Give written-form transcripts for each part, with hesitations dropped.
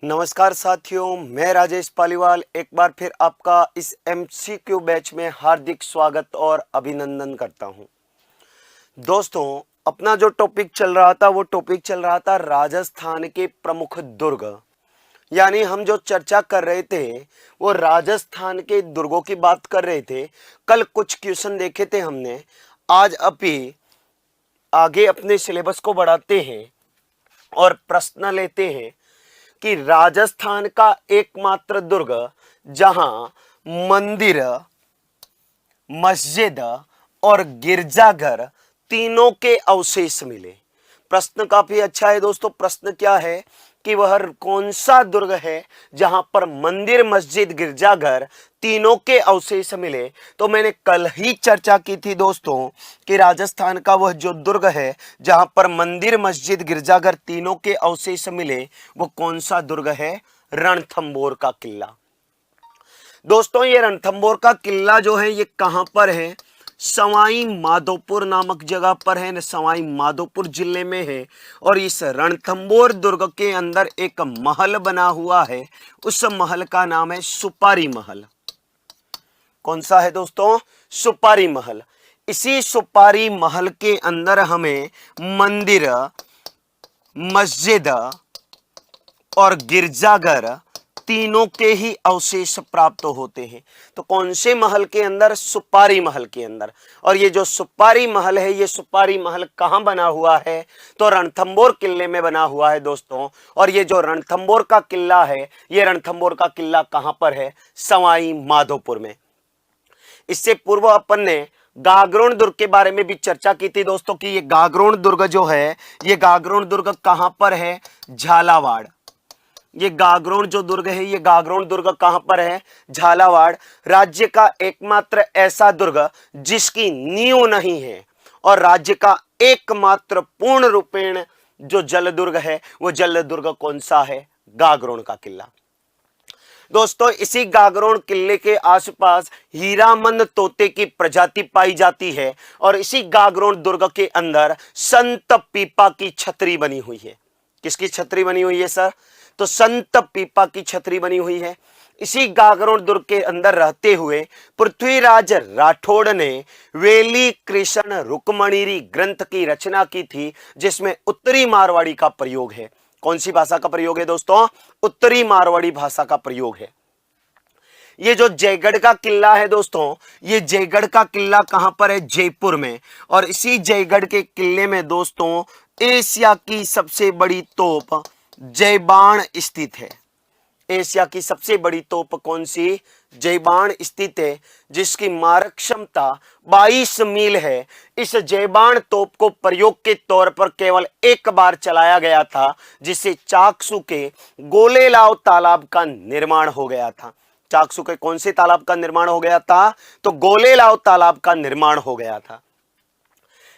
नमस्कार साथियों, मैं राजेश पालीवाल एक बार फिर आपका इस एमसीक्यू बैच में हार्दिक स्वागत और अभिनंदन करता हूं। दोस्तों, अपना जो टॉपिक चल रहा था वो टॉपिक चल रहा था राजस्थान के प्रमुख दुर्ग। यानी हम जो चर्चा कर रहे थे वो राजस्थान के दुर्गों की बात कर रहे थे। कल कुछ क्वेश्चन देखे थे हमने। आज अभी आगे अपने सिलेबस को बढ़ाते हैं और प्रश्न लेते हैं कि राजस्थान का एकमात्र दुर्ग जहां मंदिर, मस्जिद और गिरजाघर तीनों के अवशेष मिले। प्रश्न काफी अच्छा है दोस्तों। प्रश्न क्या है कि वह कौन सा दुर्ग है जहां पर मंदिर, मस्जिद, गिरजाघर तीनों के अवशेष मिले। तो मैंने कल ही चर्चा की थी दोस्तों कि राजस्थान का वह जो दुर्ग है जहां पर मंदिर, मस्जिद, गिरजाघर तीनों के अवशेष मिले वो कौन सा दुर्ग है? रणथंबोर का किला। दोस्तों, ये रणथंबोर का किला जो है ये कहां पर है? सवाई माधोपुर नामक जगह पर है। सवाई माधोपुर जिले में है। और इस रणथंबोर दुर्ग के अंदर एक महल बना हुआ है। उस महल का नाम है सुपारी महल। कौन सा है दोस्तों? सुपारी महल। इसी सुपारी महल के अंदर हमें मंदिर, मस्जिद और गिरजाघर तीनों के ही अवशेष प्राप्त होते हैं। तो कौन से महल के अंदर? सुपारी महल के अंदर। और ये जो सुपारी महल है, ये सुपारी महल कहां बना हुआ है? तो रणथंबोर किले में बना हुआ है दोस्तों। और ये जो रणथंबोर का किला है, ये रणथंबोर का किला कहां पर है? सवाई माधोपुर में। इससे पूर्व अपन ने गागरोन दुर्ग के बारे में भी चर्चा की थी दोस्तों कि ये गागरोन दुर्ग जो है, ये गागरोन दुर्ग कहां पर है? झालावाड़। ये गागरोन जो दुर्ग है, ये गागरोन दुर्ग कहां पर है? झालावाड़। राज्य का एकमात्र ऐसा दुर्ग जिसकी नींव नहीं है और राज्य का एकमात्र पूर्ण रूपेण जो जल दुर्ग है वो जल दुर्ग कौन सा है? गागरोन का किला। दोस्तों, इसी गागरोन किले के आसपास हीरामन तोते की प्रजाति पाई जाती है। और इसी गागरोन दुर्ग के अंदर संत पीपा की छतरी बनी हुई है। किसकी छतरी बनी हुई है सर? तो संत पीपा की छतरी बनी हुई है। इसी गागरोन दुर्ग के अंदर रहते हुए पृथ्वीराज राठौड़ ने वेली कृष्ण रुक्मणीरी ग्रंथ की रचना की थी, जिसमें उत्तरी मारवाड़ी का प्रयोग है। कौन सी भाषा का प्रयोग है दोस्तों? उत्तरी मारवाड़ी भाषा का प्रयोग है। ये जो जयगढ़ का किला है दोस्तों, ये जयगढ़ का किला कहां पर है? जयपुर में। और इसी जयगढ़ के किले में दोस्तों एशिया की सबसे बड़ी तोप जयबाण स्थित है। एशिया की सबसे बड़ी तोप कौन सी? जयबाण स्थित है, जिसकी मारक क्षमता 22 मील है। इस जयबाण तोप को प्रयोग के तौर पर केवल एक बार चलाया गया था, जिससे चाकसू के गोलेलाव तालाब का निर्माण हो गया था। चाकसू के कौन से तालाब का निर्माण हो गया था? तो गोलेलाव तालाब का निर्माण हो गया था।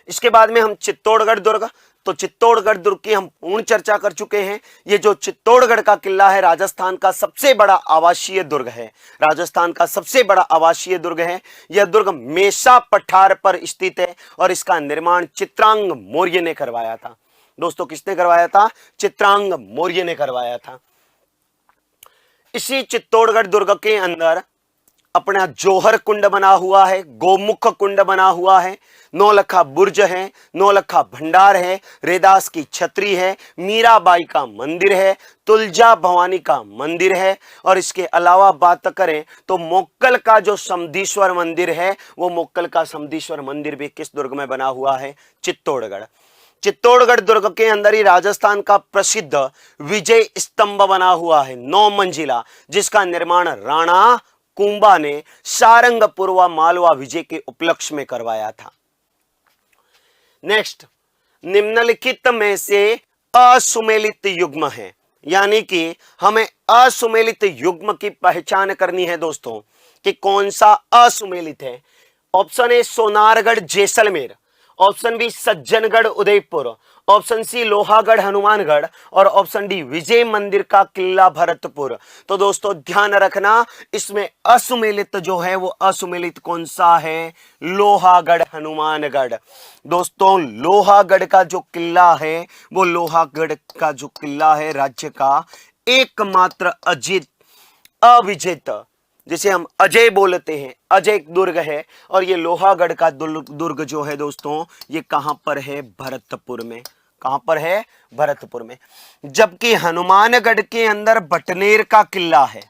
इसके बाद में हम चित्तौड़गढ़ दुर्ग। तो चित्तौड़गढ़ दुर्ग की हम पूर्ण चर्चा कर चुके हैं। ये जो चित्तौड़गढ़ का किला है राजस्थान का सबसे बड़ा आवासीय दुर्ग है। राजस्थान का सबसे बड़ा आवासीय दुर्ग है। यह दुर्ग मेषा पठार पर स्थित है और इसका निर्माण चित्रांग मौर्य ने करवाया था। दोस्तों, किसने करवाया था? चित्रांग मौर्य ने करवाया था। इसी चित्तौड़गढ़ दुर्ग के अंदर अपना जौहर कुंड बना हुआ है, गोमुख कुंड बना हुआ है, नौलखा बुर्ज है, नौलखा भंडार है, रेदास की छतरी है, मीराबाई का मंदिर है, तुलजा भवानी का मंदिर है। और इसके अलावा बात करें तो मोक्कल का जो समधीश्वर मंदिर है, वो मोक्कल का समधीश्वर मंदिर भी किस दुर्ग में बना हुआ है? चित्तौड़गढ़। चित्तौड़गढ़ दुर्ग के अंदर ही राजस्थान का प्रसिद्ध विजय स्तंभ बना हुआ है, 9 मंजिला, जिसका निर्माण राणा कुंभा ने सारंगपुर व मालवा विजय के उपलक्ष्य में करवाया था। नेक्स्ट, निम्नलिखित में से असुमेलित युग्म है। यानी कि हमें असुमेलित युग्म की पहचान करनी है दोस्तों कि कौन सा असुमेलित है। Option A Sonargarh Jaisalmer, option B Sajjangarh Udaipur, option C Lohagarh Hanumangarh और ऑप्शन डी विजय मंदिर का किला भरतपुर। तो दोस्तों ध्यान रखना, इसमें असुमेलित जो है वो असुमेलित कौन सा है? लोहागढ़ हनुमानगढ़। दोस्तों लोहागढ़ का जो किला है वो लोहागढ़ का जो किला है राज्य का एकमात्र अजित अविजित, जिसे हम अजय बोलते हैं, अजय दुर्ग है। और ये लोहागढ़ का दुर्ग जो है दोस्तों, ये कहां पर है? भरतपुर में। कहां पर है? भरतपुर में। जबकि हनुमानगढ़ के अंदर बटनेर का किला है।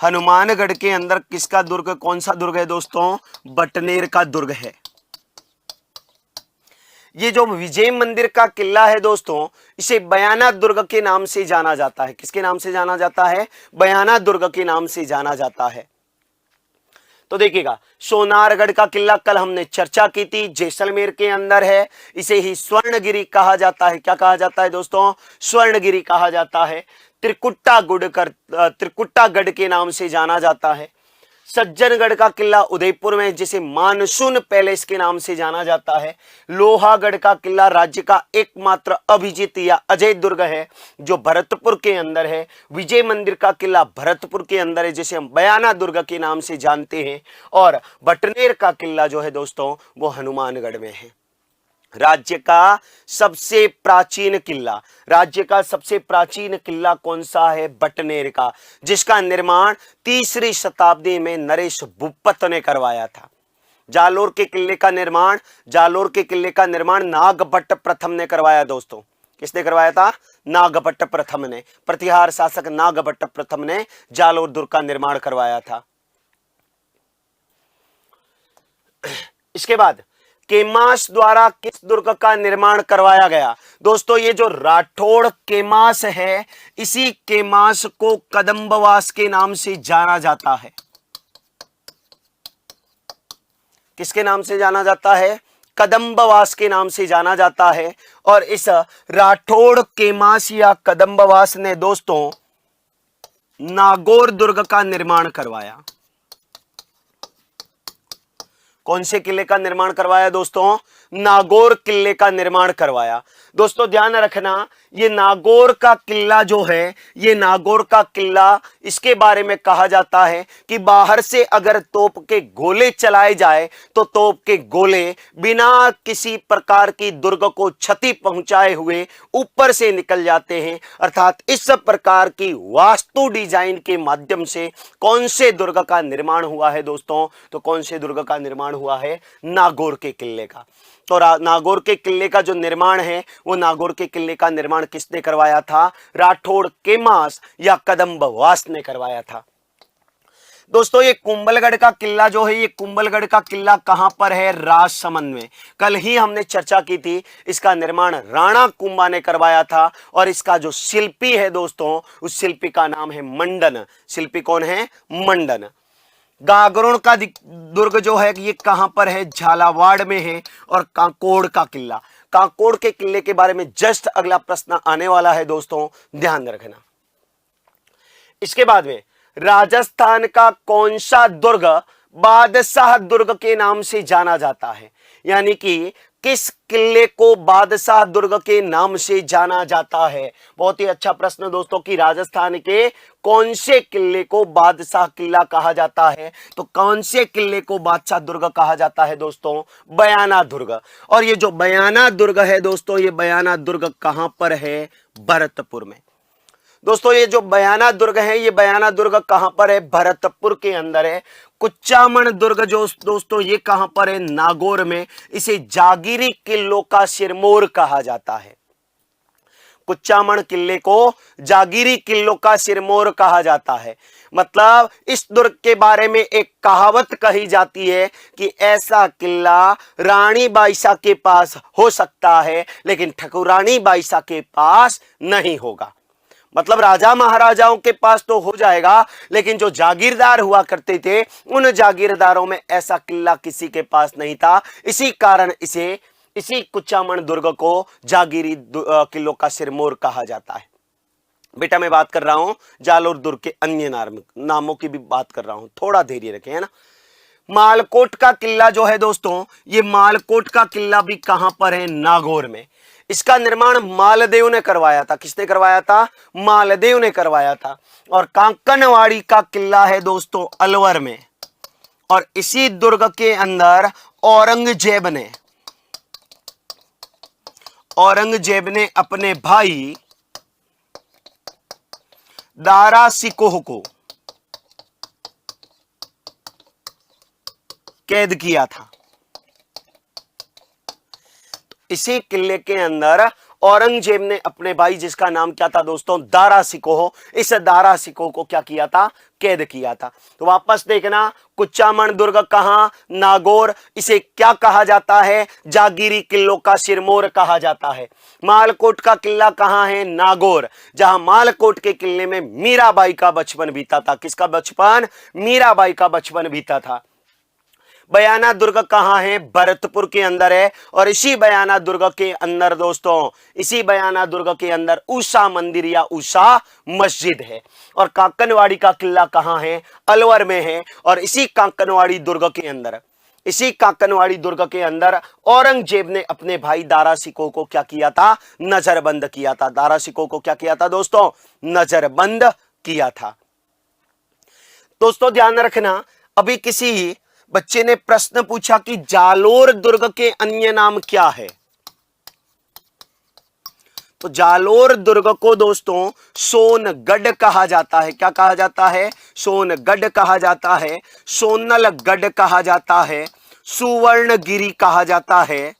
हनुमानगढ़ के अंदर किसका दुर्ग, कौन सा दुर्ग है दोस्तों? बटनेर का दुर्ग है। ये जो विजय मंदिर का किला है दोस्तों, इसे बयाना दुर्ग के नाम से जाना जाता है। किसके नाम से जाना जाता है? बयाना दुर्ग के नाम से जाना जाता है। तो देखिएगा, सोनारगढ़ का किला कल हमने चर्चा की थी, जैसलमेर के अंदर है। इसे ही स्वर्णगिरी कहा जाता है। क्या कहा जाता है दोस्तों? स्वर्णगिरी कहा जाता है। त्रिकुट्टागढ़ के नाम से जाना जाता है। सज्जनगढ़ का किला उदयपुर में, जिसे मानसून पैलेस के नाम से जाना जाता है। लोहागढ़ का किला राज्य का एकमात्र अभिजित या अजय दुर्ग है, जो भरतपुर के अंदर है। विजय मंदिर का किला भरतपुर के अंदर है, जिसे हम बयाना दुर्ग के नाम से जानते हैं। और बटनेर का किला जो है दोस्तों, वो हनुमानगढ़ में है। राज्य का सबसे प्राचीन किला, राज्य का सबसे प्राचीन किला कौन सा है? बटनेर का, जिसका निर्माण 3री शताब्दी में नरेश भूपत ने करवाया था। जालोर के किले का निर्माण नागभट्ट प्रथम ने करवाया दोस्तों। किसने करवाया था? नागभट्ट प्रथम ने। प्रतिहार शासक नागभट्ट प्रथम ने जालोर दुर्ग का निर्माण करवाया था। इसके बाद केमास द्वारा किस दुर्ग का निर्माण करवाया गया? दोस्तों, ये जो राठौड़ केमास है, इसी केमास को कदम्बवास के नाम से जाना जाता है। किसके नाम से जाना जाता है? कदम्बवास के नाम से जाना जाता है। और इस राठौड़ केमास या कदम्बवास ने दोस्तों नागौर दुर्ग का निर्माण करवाया। कौन से किले का निर्माण करवाया दोस्तों? नागौर किले का निर्माण करवाया। दोस्तों ध्यान रखना, ये नागौर का किला जो है, ये नागौर का किला, इसके बारे में कहा जाता है कि बाहर से अगर तोप के गोले चलाए जाए तो तोप के गोले बिना किसी प्रकार की दुर्ग को क्षति पहुंचाए हुए ऊपर से निकल जाते हैं। अर्थात इस प्रकार की वास्तु डिजाइन के माध्यम से कौन से दुर्ग का निर्माण हुआ है दोस्तों? तो कौन से दुर्ग का निर्माण हुआ है? नागौर के किले का। तो नागौर के किले का जो निर्माण है, वो नागौर के किले का निर्माण किसने करवाया था? राठौड़ केमास या कदम्बवास ने करवाया था। दोस्तों ये कुंभलगढ़ का किला जो है, ये कुंभलगढ़ का किला कहां पर है? राजसमंद में। कल ही हमने चर्चा की थी, इसका निर्माण राणा कुंभा ने करवाया था। और इसका जो शिल्पी है दोस्तों, उस शिल्पी का नाम है मंडन। शिल्पी कौन है? मंडन। गागरोन का दुर्ग जो है, ये कहां पर है? झालावाड़ में है। और कांकोड़ का किला, कांकोड़ के किले के बारे में जस्ट अगला प्रश्न आने वाला है दोस्तों, ध्यान रखना। इसके बाद में राजस्थान का कौन सा दुर्ग बादशाह दुर्ग के नाम से जाना जाता है? यानी कि किस किले को बादशाह दुर्ग के नाम से जाना जाता है? बहुत ही अच्छा प्रश्न दोस्तों कि राजस्थान के कौन से किले को बादशाह किला कहा जाता है? तो कौन से किले को बादशाह दुर्ग कहा जाता है दोस्तों? बयाना दुर्ग। और ये जो बयाना दुर्ग है दोस्तों, ये बयाना दुर्ग कहां पर है? भरतपुर में। दोस्तों ये जो बयाना दुर्ग है, ये बयाना दुर्ग कहां पर है? भरतपुर के अंदर है। कुचामन दुर्ग जो दोस्तों, ये कहां पर है? नागौर में। इसे जागीरी किलों का सिरमौर कहा जाता है। कुचामन किले को जागीरी किलों का सिरमौर कहा जाता है। मतलब इस दुर्ग के बारे में एक कहावत कही जाती है कि ऐसा किला रानी बाईसा के पास हो सकता है, लेकिन ठकुरानी बाईसा के पास नहीं होगा। मतलब राजा महाराजाओं के पास तो हो जाएगा, लेकिन जो जागीरदार हुआ करते थे, उन जागीरदारों में ऐसा किला किसी के पास नहीं था। इसी कारण इसी कुचामन दुर्ग को जागीरी किलों का सिरमौर कहा जाता है। बेटा मैं बात कर रहा हूं जालोर दुर्ग के अन्य नामों की भी बात कर रहा हूं, थोड़ा धैर्य रखें, है ना। मालकोट का किला जो है दोस्तों, ये मालकोट का किला भी कहां पर है? नागौर में। इसका निर्माण मालदेव ने करवाया था। किसने करवाया था? मालदेव ने करवाया था। और कांकनवाड़ी का किला है दोस्तों अलवर में। और इसी दुर्ग के अंदर औरंगजेब ने अपने भाई दारा सिकोह को कैद किया था। इसी किले के अंदर औरंगजेब ने अपने भाई, जिसका नाम क्या था दोस्तों, दारा सिकोह, इस दारा सिकोह को क्या किया था, कैद किया था। तो वापस देखना, कुचामन दुर्ग कहां, नागौर। इसे क्या कहा जाता है, जागीरी किलों का सिरमौर कहा जाता है। मालकोट का किला कहां है, नागौर, जहां मालकोट के किले में मीराबाई का बचपन बीता था। किसका बचपन, मीराबाई का बचपन बीता था। बयाना दुर्ग कहां है, भरतपुर के अंदर है। और इसी बयाना दुर्ग के अंदर दोस्तों, इसी बयाना दुर्ग के अंदर उषा मंदिर या उषा मस्जिद है। और कांकनवाड़ी का किला कहां है, अलवर में है। और इसी कांकनवाड़ी दुर्ग के अंदर, इसी कांकनवाड़ी दुर्ग के अंदर औरंगजेब ने अपने भाई दारा सिकोह को क्या किया था, नजरबंद किया था। दारा सिकोह को क्या किया था दोस्तों, नजरबंद किया था। दोस्तों ध्यान रखना, अभी किसी बच्चे ने प्रश्न पूछा कि जालोर दुर्ग के अन्य नाम क्या है। तो जालोर दुर्ग को दोस्तों सोनगढ़ कहा जाता है। क्या कहा जाता है, सोनगढ़ कहा जाता है, सोनलगढ़ कहा जाता है, सुवर्णगिरी कहा जाता है,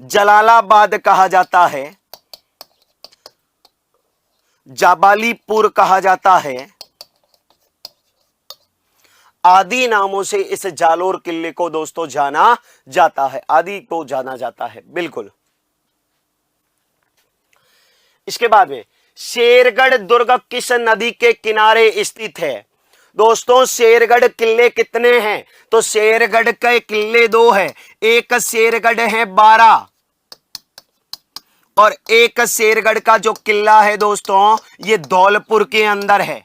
जलालाबाद कहा जाता है, जाबालीपुर कहा जाता है। आदि नामों से इस जालोर किले को दोस्तों जाना जाता है, आदि को जाना जाता है, बिल्कुल। इसके बाद में शेरगढ़ दुर्ग किस नदी के किनारे स्थित है। दोस्तों शेरगढ़ किले कितने हैं, तो शेरगढ़ के किले दो है। एक शेरगढ़ है 12 और एक शेरगढ़ का जो किला है दोस्तों, ये धौलपुर के अंदर है।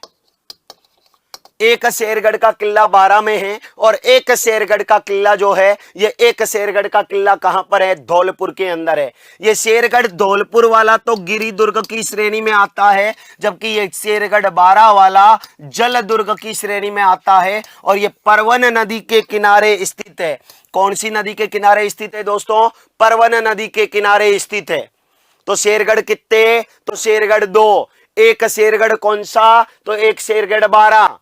एक शेरगढ़ का किला 12 में है और एक शेरगढ़ का किला जो है, ये एक शेरगढ़ का किला कहां पर है, धौलपुर के अंदर है। ये शेरगढ़ धौलपुर वाला तो गिरी दुर्ग की श्रेणी में आता है, जबकि ये शेरगढ़ 12 वाला जल दुर्ग की श्रेणी में आता है। और ये परवन नदी के किनारे स्थित है। कौन सी नदी के किनारे स्थित है दोस्तों, परवन नदी के किनारे स्थित है। तो शेरगढ़ कितने, तो शेरगढ़ 2। एक शेरगढ़ कौन सा, तो एक शेरगढ़ 12,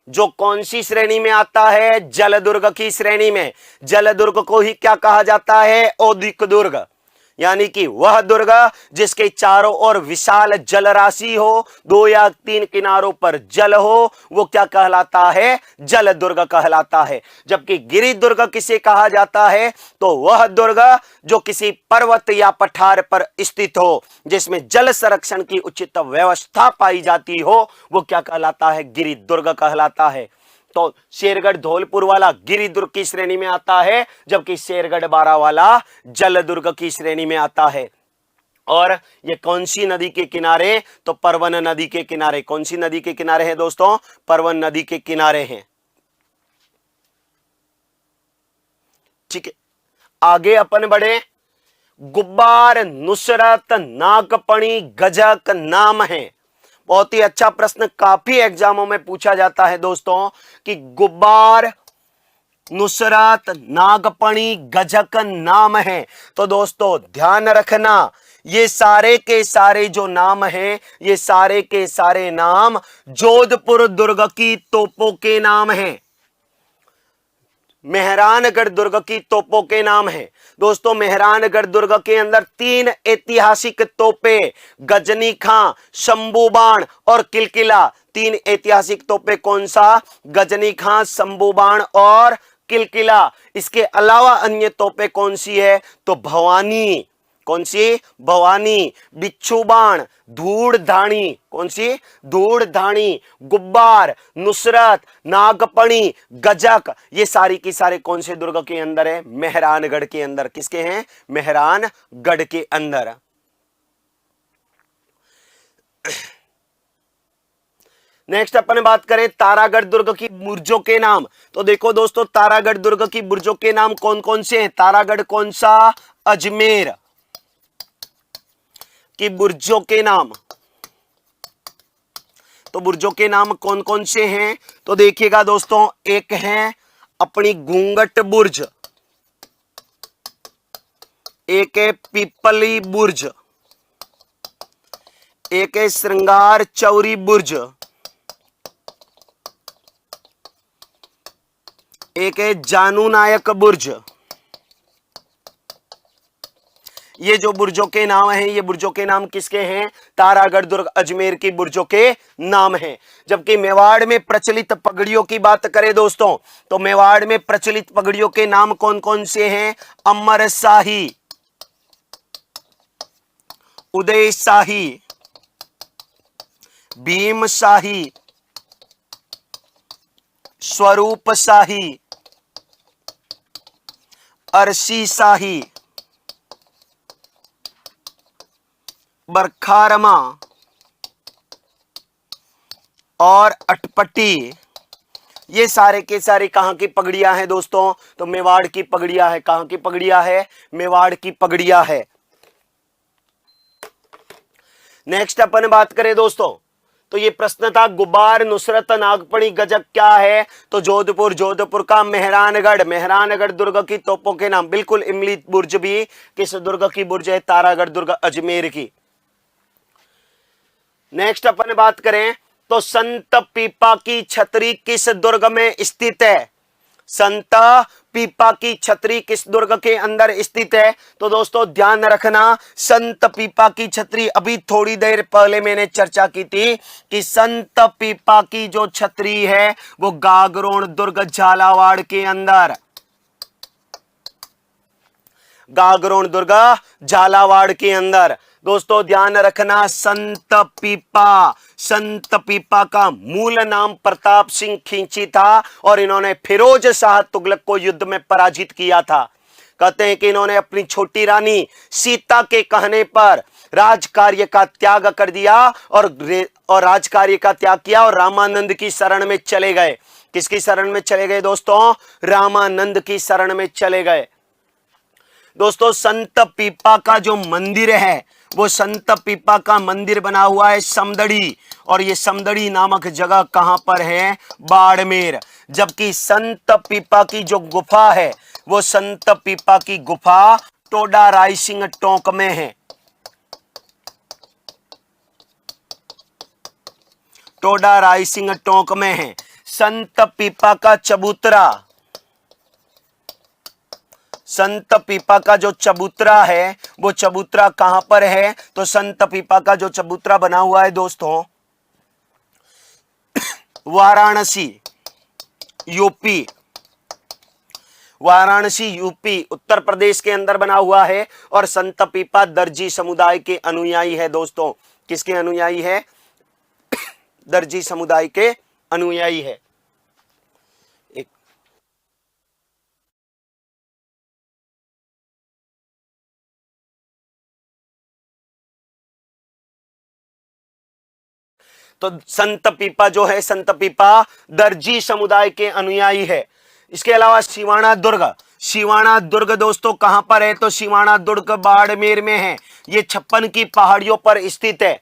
जो कौन सी श्रेणी में आता है, जलदुर्ग की श्रेणी में। जलदुर्ग को ही क्या कहा जाता है, औदिक दुर्ग, यानी कि वह दुर्ग जिसके चारों ओर विशाल जल राशि हो, 2 या 3 किनारों पर जल हो, वो क्या कहलाता है, जल दुर्ग कहलाता है। जबकि गिरि दुर्ग किसे कहा जाता है, तो वह दुर्ग जो किसी पर्वत या पठार पर स्थित हो, जिसमें जल संरक्षण की उचित व्यवस्था पाई जाती हो, वो क्या कहलाता है, गिरि दुर्ग कहलाता है। तो शेरगढ़ धौलपुर वाला गिरि दुर्ग की श्रेणी में आता है, जबकि शेरगढ़ 12 वाला जल दुर्ग की श्रेणी में आता है। और ये कौन सी नदी के किनारे, तो परवन नदी के किनारे। कौन सी नदी के किनारे है दोस्तों, परवन नदी के किनारे हैं। ठीक है, आगे अपन बढ़े। गुब्बार, नुसरत, नागपणी, गजक नाम है। बहुत ही अच्छा प्रश्न, काफी एग्जामों में पूछा जाता है दोस्तों कि गुब्बार, नुसरत, नागपणी, गजक नाम है। तो दोस्तों ध्यान रखना, ये सारे के सारे जो नाम हैं, ये सारे के सारे नाम जोधपुर दुर्ग की तोपों के नाम हैं। मेहरानगढ़ दुर्ग की तोपों के नाम है दोस्तों। मेहरानगढ़ दुर्ग के अंदर 3 ऐतिहासिक तोपें, गजनी खां, शंभू बाण और किलकिला। 3 ऐतिहासिक तोपें कौन सा, गजनी खां, शंभू बाण और किलकिला। इसके अलावा अन्य तोपें कौन सी है, तो भवानी। कौन सी, भवानी, बिच्छू बाण, धूड़ धाणी। कौन सी, धूड़ धाणी, गुब्बार, नुसरत, नागपणी, गजक। ये सारी की सारे कौन से दुर्ग के अंदर है, मेहरानगढ़ के अंदर। किसके हैं, मेहरानगढ़ के अंदर। नेक्स्ट अपन बात करें तारागढ़ दुर्ग की बुर्जों के नाम। तो देखो दोस्तों, तारागढ़ दुर्ग की बुर्जों के नाम कौन कौन से हैं। तारागढ़ कौन सा, अजमेर की बुर्जों के नाम। तो बुर्जों के नाम कौन कौन से हैं, तो देखिएगा दोस्तों, एक है अपनी घूंघट बुर्ज, एक है पीपली बुर्ज, एक है श्रृंगार चौरी बुर्ज, एक है जानू नायक बुर्ज। ये जो बुर्जों के नाम हैं, ये बुर्जों के नाम किसके हैं? तारागढ़, दुर्ग, अजमेर की बुर्जों के नाम हैं। जबकि मेवाड़ में प्रचलित पगड़ियों की बात करें दोस्तों, तो मेवाड़ में प्रचलित पगड़ियों के नाम कौन कौन से हैं? अमर शाही, उदय शाही, भीम शाही, स्वरूप शाही, अरसी शाही, बरखारमा और अटपटी। ये सारे के सारे कहां की पगड़ियां हैं दोस्तों? तो मेवाड़ की पगड़ियां है। कहां की पगड़ियां है? मेवाड़ की पगड़ियां है। नेक्स्ट अपन बात करें दोस्तों, तो ये प्रश्न था गुबार, नुसरत, नागपणी, गजक क्या है? तो जोधपुर, जोधपुर का मेहरानगढ़, मेहरानगढ़ दुर्ग की तोपों के नाम। बिल्कुल, इमली बुर्ज भी किस दुर्ग की बुर्ज है? तारागढ़ दुर्ग, अजमेर की। नेक्स्ट अपन बात करें तो संत पीपा की छतरी किस दुर्ग में स्थित है? संत पीपा की छतरी किस दुर्ग के अंदर स्थित है? तो दोस्तों ध्यान रखना, संत पीपा की छतरी, अभी थोड़ी देर पहले मैंने चर्चा की थी कि संत पीपा की जो छतरी है वो गागरोन दुर्ग, झालावाड़ के अंदर, गागरोन दुर्ग, झालावाड़ के अंदर। दोस्तों ध्यान रखना, संत पीपा, संत पीपा का मूल नाम प्रताप सिंह खींची था और इन्होंने फिरोज शाह तुगलक को युद्ध में पराजित किया था। कहते हैं कि इन्होंने अपनी छोटी रानी सीता के कहने पर राजकार्य का त्याग कर दिया और राजकार्य का त्याग किया और रामानंद की शरण में चले गए। किसकी शरण में चले गए दोस्तों? रामानंद की शरण में चले गए। दोस्तों संत पीपा का जो मंदिर है वो संत पीपा का मंदिर बना हुआ है समदड़ी, और ये समदड़ी नामक जगह कहां पर है? बाड़मेर। जबकि संत पीपा की जो गुफा है वो संत पीपा की गुफा टोडा रायसिंह टोंक में है। टोडा रायसिंह टोंक में है। संत पीपा का चबूतरा, संत पीपा का जो चबूतरा है वो चबूतरा कहां पर है? तो संत पीपा का जो चबूतरा बना हुआ है दोस्तों वाराणसी, यूपी, वाराणसी यूपी उत्तर प्रदेश के अंदर बना हुआ है। और संत पीपा दर्जी समुदाय के अनुयायी है दोस्तों। किसके अनुयायी है? दर्जी समुदाय के अनुयायी है। तो संत पीपा जो है, संत पीपा दर्जी समुदाय के अनुयायी है। इसके अलावा सिवाना दुर्ग, सिवाना दुर्ग दोस्तों कहां पर है? तो सिवाना दुर्ग बाड़मेर में है। ये 56 की पहाड़ियों पर स्थित है।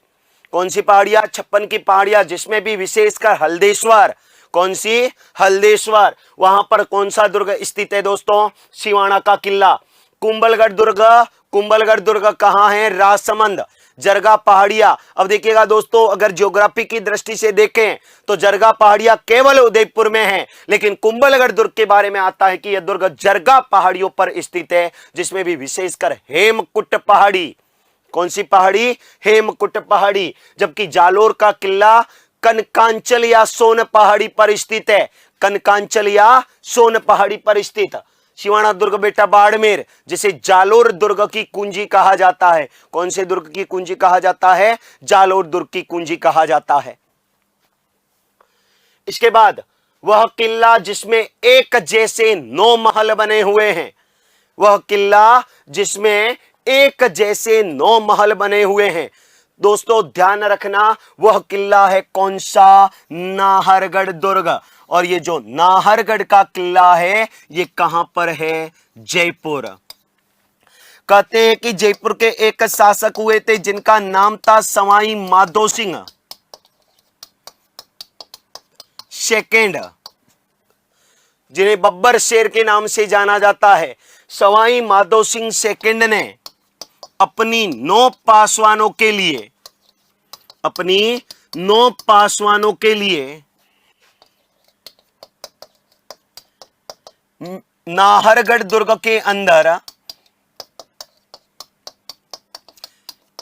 कौन सी पहाड़ियां? 56 की पहाड़ियां, जिसमें भी विशेषकर हल्देश्वर। कौन सी? हल्देश्वर। वहां पर कौन सा दुर्ग स्थित है दोस्तों? सिवाना का किला। कुंभलगढ़ दुर्ग, कुंभलगढ़ दुर्ग कहां है? राजसमंद। जरगा पहाड़िया, अब देखिएगा दोस्तों, अगर ज्योग्राफी की दृष्टि से देखें तो जरगा पहाड़िया केवल उदयपुर में है, लेकिन कुंभलगढ़ दुर्ग के बारे में आता है कि यह दुर्ग जरगा पहाड़ियों पर स्थित है, जिसमें भी विशेषकर हेमकुट पहाड़ी। कौन सी पहाड़ी? हेमकुट पहाड़ी। जबकि जालोर का किला कनकांचल या सोन पहाड़ी पर स्थित है। कनकांचल या सोन पहाड़ी पर स्थित। सिवाना दुर्ग बेटा बाड़मेर, जिसे जालोर दुर्ग की कुंजी कहा जाता है। कौन से दुर्ग की कुंजी कहा जाता है? जालोर दुर्ग की कुंजी कहा जाता है। इसके बाद वह किला जिसमें एक जैसे 9 महल बने हुए हैं, वह किला जिसमें एक जैसे 9 महल बने हुए हैं। दोस्तों ध्यान रखना, वह किला है कौन सा? नाहरगढ़ दुर्ग। और ये जो नाहरगढ़ का किला है ये कहां पर है? जयपुर। कहते हैं कि जयपुर के एक शासक हुए थे जिनका नाम था सवाई माधो सिंह सेकेंड, जिन्हें बब्बर शेर के नाम से जाना जाता है। सवाई माधो सिंह सेकेंड ने अपनी 9 पासवानों के लिए अपनी 9 पासवानों के लिए नाहरगढ़ दुर्ग के अंदर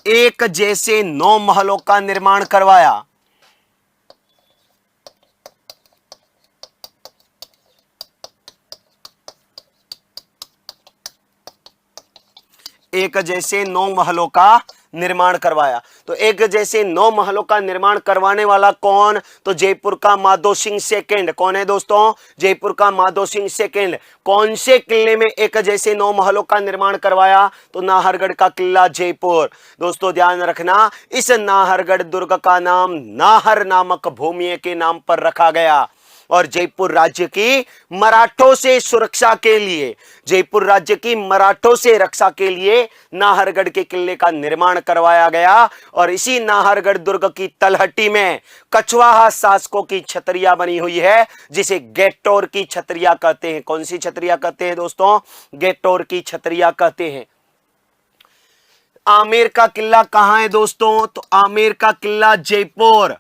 एक जैसे 9 महलों का निर्माण करवाया। एक जैसे 9 महलों का निर्माण करवाया। तो एक जैसे 9 महलों का निर्माण करवाने वाला कौन? तो जयपुर का माधो सिंह सेकंड। कौन है दोस्तों? जयपुर का माधो सिंह सेकंड। कौन से किले में एक जैसे 9 महलों का निर्माण करवाया? तो नाहरगढ़ का किला जयपुर। दोस्तों ध्यान रखना, इस नाहरगढ़ दुर्ग का नाम नाहर नामक भूमि के नाम पर रखा गया और जयपुर राज्य की मराठों से सुरक्षा के लिए, जयपुर राज्य की मराठों से रक्षा के लिए नाहरगढ़ के किले का निर्माण करवाया गया। और इसी नाहरगढ़ दुर्ग की तलहटी में कछवाहा शासकों की छतरिया बनी हुई है, जिसे गेटोर की छतरिया कहते हैं। कौन सी छतरिया कहते हैं दोस्तों? गेटोर की छतरिया कहते हैं। आमेर का किला कहां है दोस्तों? तो आमेर का किला जयपुर।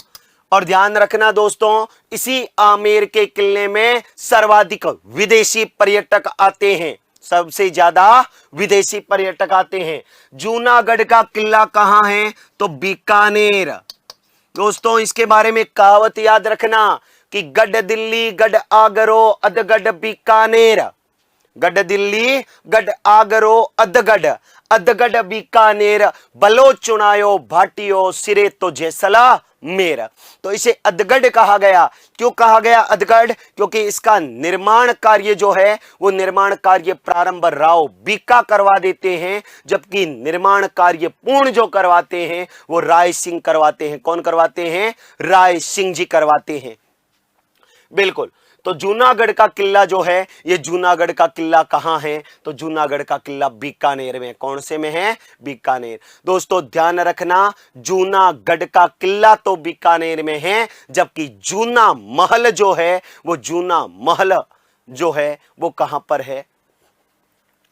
और ध्यान रखना दोस्तों, इसी आमेर के किले में सर्वाधिक विदेशी पर्यटक आते हैं, सबसे ज्यादा विदेशी पर्यटक आते हैं। जूनागढ़ का किला कहां है? तो बीकानेर। दोस्तों इसके बारे में कहावत याद रखना कि गढ़ दिल्ली गढ़ आगरो अधगढ़ बीकानेर। गढ़ दिल्ली गढ़ आगरो अधगढ़, अधगढ़ बीकानेर, बलो चुनायो भाटियो सिरे तो जैसलमेर। तो इसे अधगढ़ कहा गया। क्यों कहा गया अधगढ़? क्योंकि इसका निर्माण कार्य जो है वो निर्माण कार्य प्रारंभ राव बीका करवा देते हैं, जबकि निर्माण कार्य पूर्ण जो करवाते हैं वो राय सिंह करवाते हैं। कौन करवाते हैं? राय सिंह जी करवाते हैं। बिल्कुल। तो जूनागढ़ का किला जो है, ये जूनागढ़ का किला कहां है? तो जूनागढ़ का किला बीकानेर में। कौन से में है? बीकानेर। दोस्तों ध्यान रखना, जूनागढ़ का किला तो बीकानेर में है, जबकि जूना महल जो है वो जूना महल जो है वो कहां पर है?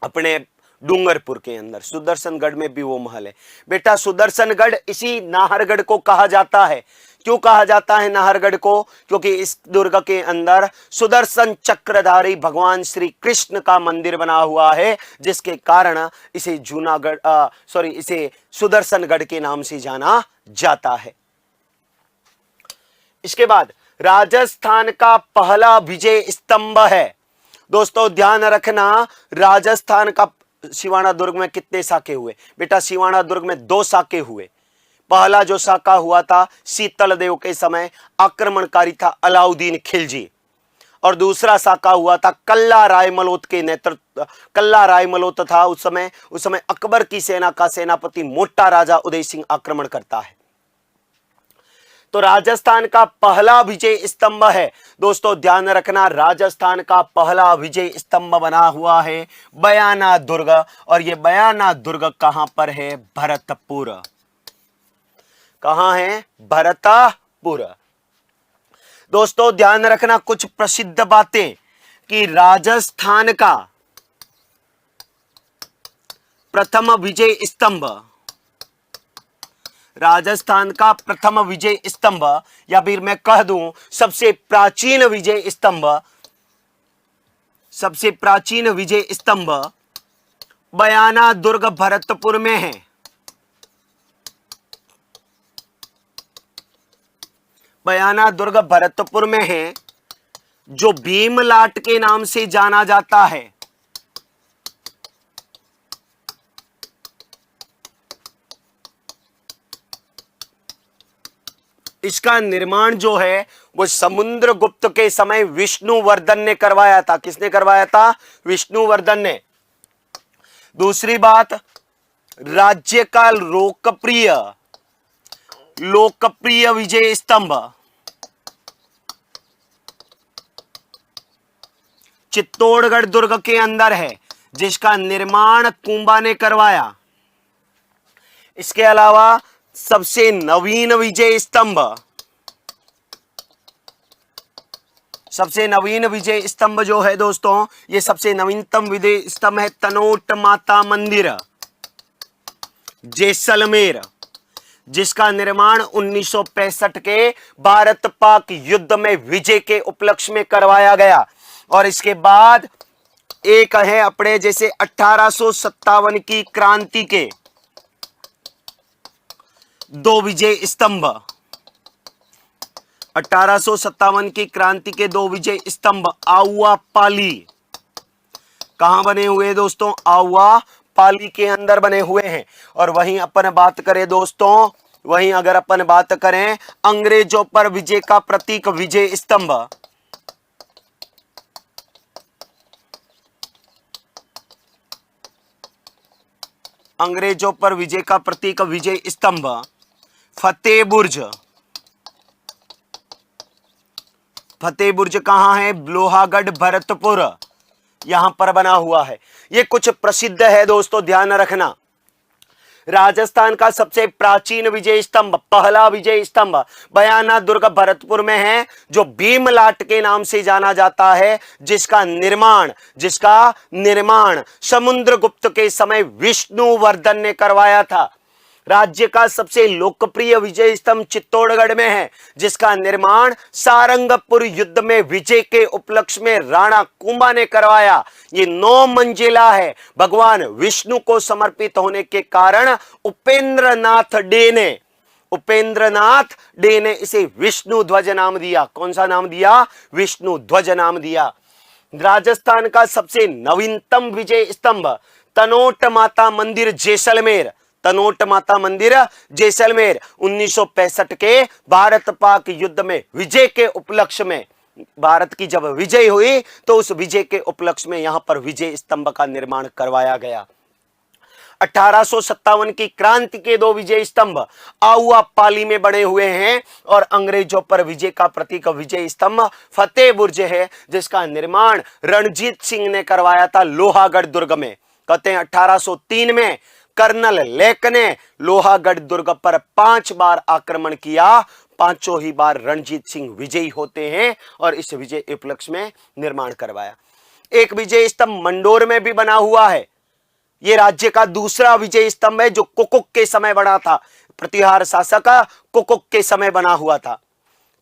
अपने डूंगरपुर के अंदर सुदर्शनगढ़ में भी वो महल है। बेटा सुदर्शनगढ़ इसी नाहरगढ़ को कहा जाता है। क्यों कहा जाता है नाहरगढ़ को? क्योंकि इस दुर्ग के अंदर सुदर्शन चक्रधारी भगवान श्री कृष्ण का मंदिर बना हुआ है, जिसके कारण इसे इसे सुदर्शनगढ़ के नाम से जाना जाता है। इसके बाद राजस्थान का पहला विजय स्तंभ है। दोस्तों ध्यान रखना, राजस्थान का सिवाना दुर्ग में कितने साके हुए? बेटा सिवाना दुर्ग में 2 साके हुए। पहला जो साका हुआ था शीतल देव के समय, आक्रमणकारी था अलाउद्दीन खिलजी। और दूसरा साका हुआ था कल्ला राय मलोत के नेतृत्व, कल्ला राय मलोत था उस समय अकबर की सेना का सेनापति मोटा राजा उदय सिंह आक्रमण करता है। तो राजस्थान का पहला विजय स्तंभ है। दोस्तों ध्यान रखना, राजस्थान का पहला विजय स्तंभ बना हुआ है बयाना दुर्ग। और ये बयाना दुर्ग कहां पर है? भरतपुर। कहां है? भरतपुर। दोस्तों ध्यान रखना कुछ प्रसिद्ध बातें कि राजस्थान का प्रथम विजय स्तंभ, राजस्थान का प्रथम विजय स्तंभ, या फिर मैं कह दूं सबसे प्राचीन विजय स्तंभ, सबसे प्राचीन विजय स्तंभ बयाना दुर्ग भरतपुर में है। बयाना दुर्ग भरतपुर में है, जो भीमलाट के नाम से जाना जाता है। इसका निर्माण जो है वो समुद्रगुप्त के समय विष्णुवर्धन ने करवाया था। किसने करवाया था? विष्णुवर्धन ने। दूसरी बात, राज्य का लोकप्रिय विजय स्तंभ चित्तौड़गढ़ दुर्ग के अंदर है, जिसका निर्माण कुंभा ने करवाया। इसके अलावा सबसे नवीन विजय स्तंभ, सबसे नवीन विजय स्तंभ जो है दोस्तों, ये सबसे नवीनतम विजय स्तंभ है तनोट माता मंदिर, जैसलमेर। जिसका निर्माण 1965 के भारत पाक युद्ध में विजय के उपलक्ष्य में करवाया गया। और इसके बाद एक है अपने जैसे 1857 की क्रांति के 2 विजय स्तंभ। 1857 की क्रांति के 2 विजय स्तंभ आउवा पाली कहां बने हुए दोस्तों? आउवा पाली के अंदर बने हुए हैं। और वहीं अपन बात करें दोस्तों, वहीं अगर अपन बात करें अंग्रेजों पर विजय का प्रतीक विजय स्तंभ, अंग्रेजों पर विजय का प्रतीक विजय स्तंभ फतेह बुर्ज। फतेह बुर्ज कहां है? लोहागढ़ भरतपुर, यहां पर बना हुआ है। ये कुछ प्रसिद्ध है दोस्तों, ध्यान रखना। राजस्थान का सबसे प्राचीन विजय स्तंभ, पहला विजय स्तंभ बयाना दुर्ग भरतपुर में है, जो भीमलाट के नाम से जाना जाता है, जिसका निर्माण समुद्रगुप्त के समय विष्णुवर्धन ने करवाया था। राज्य का सबसे लोकप्रिय विजय स्तंभ चित्तौड़गढ़ में है, जिसका निर्माण सारंगपुर युद्ध में विजय के उपलक्ष्य में राणा कुंभा ने करवाया। ये 9 मंजिला है। भगवान विष्णु को समर्पित होने के कारण उपेंद्रनाथ डे ने इसे विष्णु ध्वज नाम दिया। कौन सा नाम दिया? विष्णु ध्वज नाम दिया। राजस्थान का सबसे नवीनतम विजय स्तंभ तनोट माता मंदिर जैसलमेर, तनोट माता मंदिर जैसलमेर 1965 के भारत पाक युद्ध में विजय के उपलक्ष्य में, भारत की जब विजय हुई तो उस विजय के उपलक्ष्य में यहां पर विजय स्तंभ का निर्माण करवाया गया। 1857 की क्रांति के 2 विजय स्तंभ आउवा पाली में बने हुए हैं और अंग्रेजों पर विजय का प्रतीक विजय स्तंभ फतेह बुर्ज है, जिसका निर्माण रणजीत सिंह ने करवाया था लोहागढ़ दुर्ग में। कहते हैं 1803 में कर्नल लेक ने लोहागढ़ दुर्ग पर 5 बार आक्रमण किया, 5 ही बार रणजीत सिंह विजयी होते हैं और इस विजय उपलक्ष्य में निर्माण करवाया। एक विजय स्तंभ मंडोर में भी बना हुआ है। यह राज्य का दूसरा विजय स्तंभ है, जो कुकुक के समय बना था। प्रतिहार शासक कुकुक के समय बना हुआ था।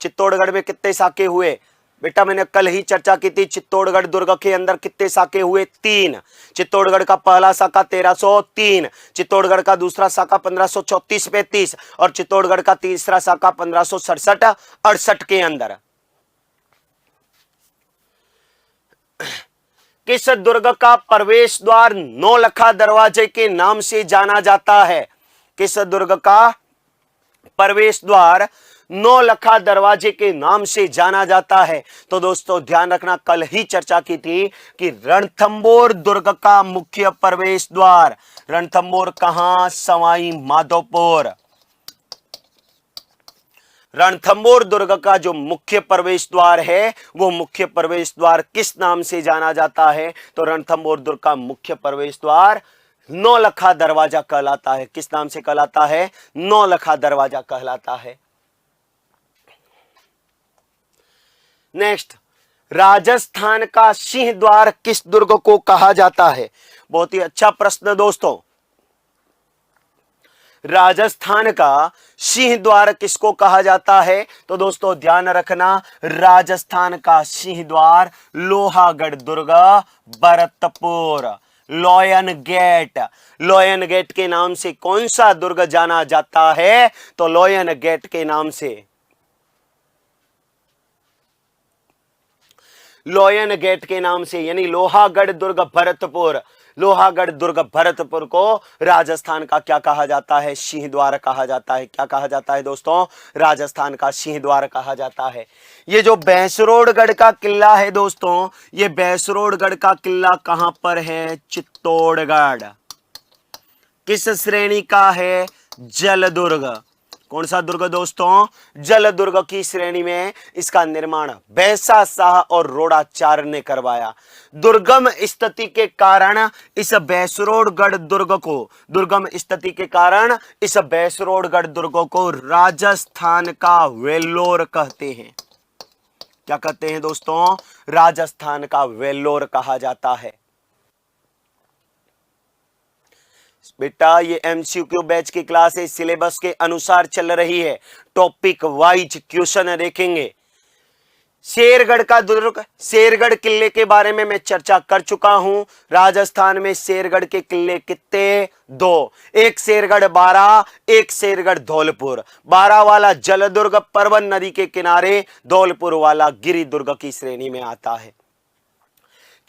चित्तौड़गढ़ में कितने साके हुए बेटा? मैंने कल ही चर्चा की थी। चित्तौड़गढ़ दुर्ग के अंदर कितने साके हुए? 3। चित्तौड़गढ़ का पहला साका 1303, चित्तौड़गढ़ का दूसरा साका 1534-35 और चित्तौड़गढ़ का तीसरा साका 1567-68 के अंदर। किस दुर्ग का प्रवेश द्वार नौलखा दरवाजे के नाम से जाना जाता है? किस दुर्ग का प्रवेश द्वार नौलखा दरवाजे के नाम से जाना जाता है? तो दोस्तों ध्यान रखना, कल ही चर्चा की थी कि रणथंबोर दुर्ग का मुख्य प्रवेश द्वार, रणथंबोर कहां? सवाई माधोपुर। रणथंबोर दुर्ग का जो मुख्य प्रवेश द्वार है, वो मुख्य प्रवेश द्वार किस नाम से जाना जाता है? तो रणथंबोर दुर्ग का मुख्य प्रवेश द्वार नौलखा दरवाजा कहलाता है। किस नाम से कहलाता है? नौलखा दरवाजा कहलाता है। नेक्स्ट, राजस्थान का सिंह द्वार किस दुर्ग को कहा जाता है? बहुत ही अच्छा प्रश्न दोस्तों। राजस्थान का सिंह द्वार किसको कहा जाता है? तो दोस्तों ध्यान रखना, राजस्थान का सिंह द्वार लोहागढ़ दुर्ग Bharatpur, lion gate. Lion gate के नाम से कौन सा दुर्ग जाना जाता है? तो लॉयन गेट के नाम से, लॉयन गेट के नाम से, यानी लोहागढ़ दुर्ग भरतपुर। लोहागढ़ दुर्ग भरतपुर को राजस्थान का क्या कहा जाता है? सिंह द्वार कहा जाता है। क्या कहा जाता है दोस्तों? राजस्थान का सिंह द्वार कहा जाता है। ये जो भैंसरोडगढ़ का किला है दोस्तों, ये भैंसरोडगढ़ का किला कहां पर है? चित्तौड़गढ़। किस श्रेणी का है? जल दुर्ग। कौन सा दुर्ग दोस्तों? जल दुर्ग की श्रेणी में इसका निर्माण बैसा शाह और रोडाचार्य ने करवाया। दुर्गम स्थिति के कारण इस भैंसरोडगढ़ दुर्ग को, दुर्गम स्थिति के कारण इस भैंसरोडगढ़ दुर्ग को राजस्थान का वेल्लोर कहते हैं। क्या कहते हैं दोस्तों? राजस्थान का वेल्लोर कहा जाता है। बेटा ये एमसीक्यू बैच की क्लास है, सिलेबस के अनुसार चल रही है, टॉपिक वाइज क्वेश्चन देखेंगे। शेरगढ़ का दुर्ग, शेरगढ़ किले के बारे में मैं चर्चा कर चुका हूं। राजस्थान में शेरगढ़ के किले कितने? 2, एक शेरगढ़ बारा, एक शेरगढ़ धौलपुर। बारा वाला जल दुर्ग परवन नदी के किनारे, धौलपुर वाला गिरि दुर्ग की श्रेणी में आता है।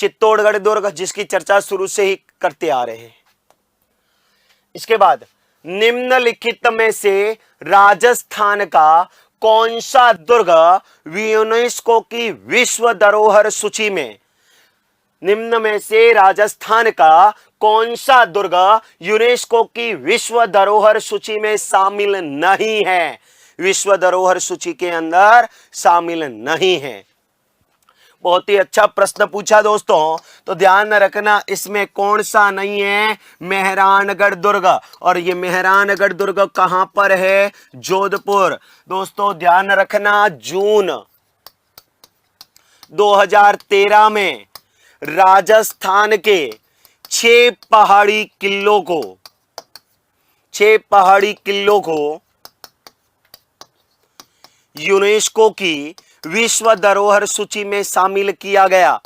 चित्तौड़गढ़ दुर्ग जिसकी चर्चा शुरू से ही करते आ रहे हैं। इसके बाद निम्नलिखित में से राजस्थान का कौन सा दुर्ग यूनेस्को की विश्व धरोहर सूची में, निम्न में से राजस्थान का कौन सा दुर्ग यूनेस्को की विश्व धरोहर सूची में शामिल नहीं है? विश्व धरोहर सूची के अंदर शामिल नहीं है। बहुत ही अच्छा प्रश्न पूछा दोस्तों, तो ध्यान रखना इसमें कौन सा नहीं है? मेहरानगढ़ दुर्ग। और ये मेहरानगढ़ दुर्ग कहां पर है? जोधपुर। दोस्तों ध्यान रखना, जून 2013 में राजस्थान के 6 पहाड़ी किलों को यूनेस्को की विश्व धरोहर सूची में शामिल किया गया।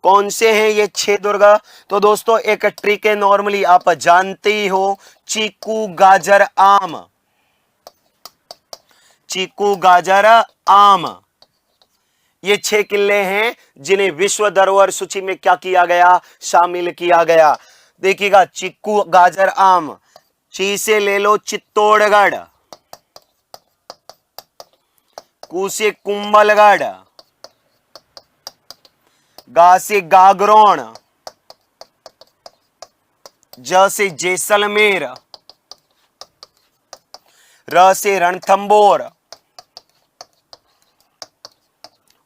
कौन से हैं ये 6 दुर्ग? तो दोस्तों एक ट्रिक है, नॉर्मली आप जानते ही हो, चीकू गाजर आम, चीकू गाजर आम, ये 6 किले हैं जिन्हें विश्व धरोहर सूची में क्या किया गया? शामिल किया गया। देखिएगा, चीकू गाजर आम, ची से ले लो चित्तौड़गढ़, कू से कुंभलगढ़, गा से गागरोन, ज से जैसलमेर, र से रणथंबोर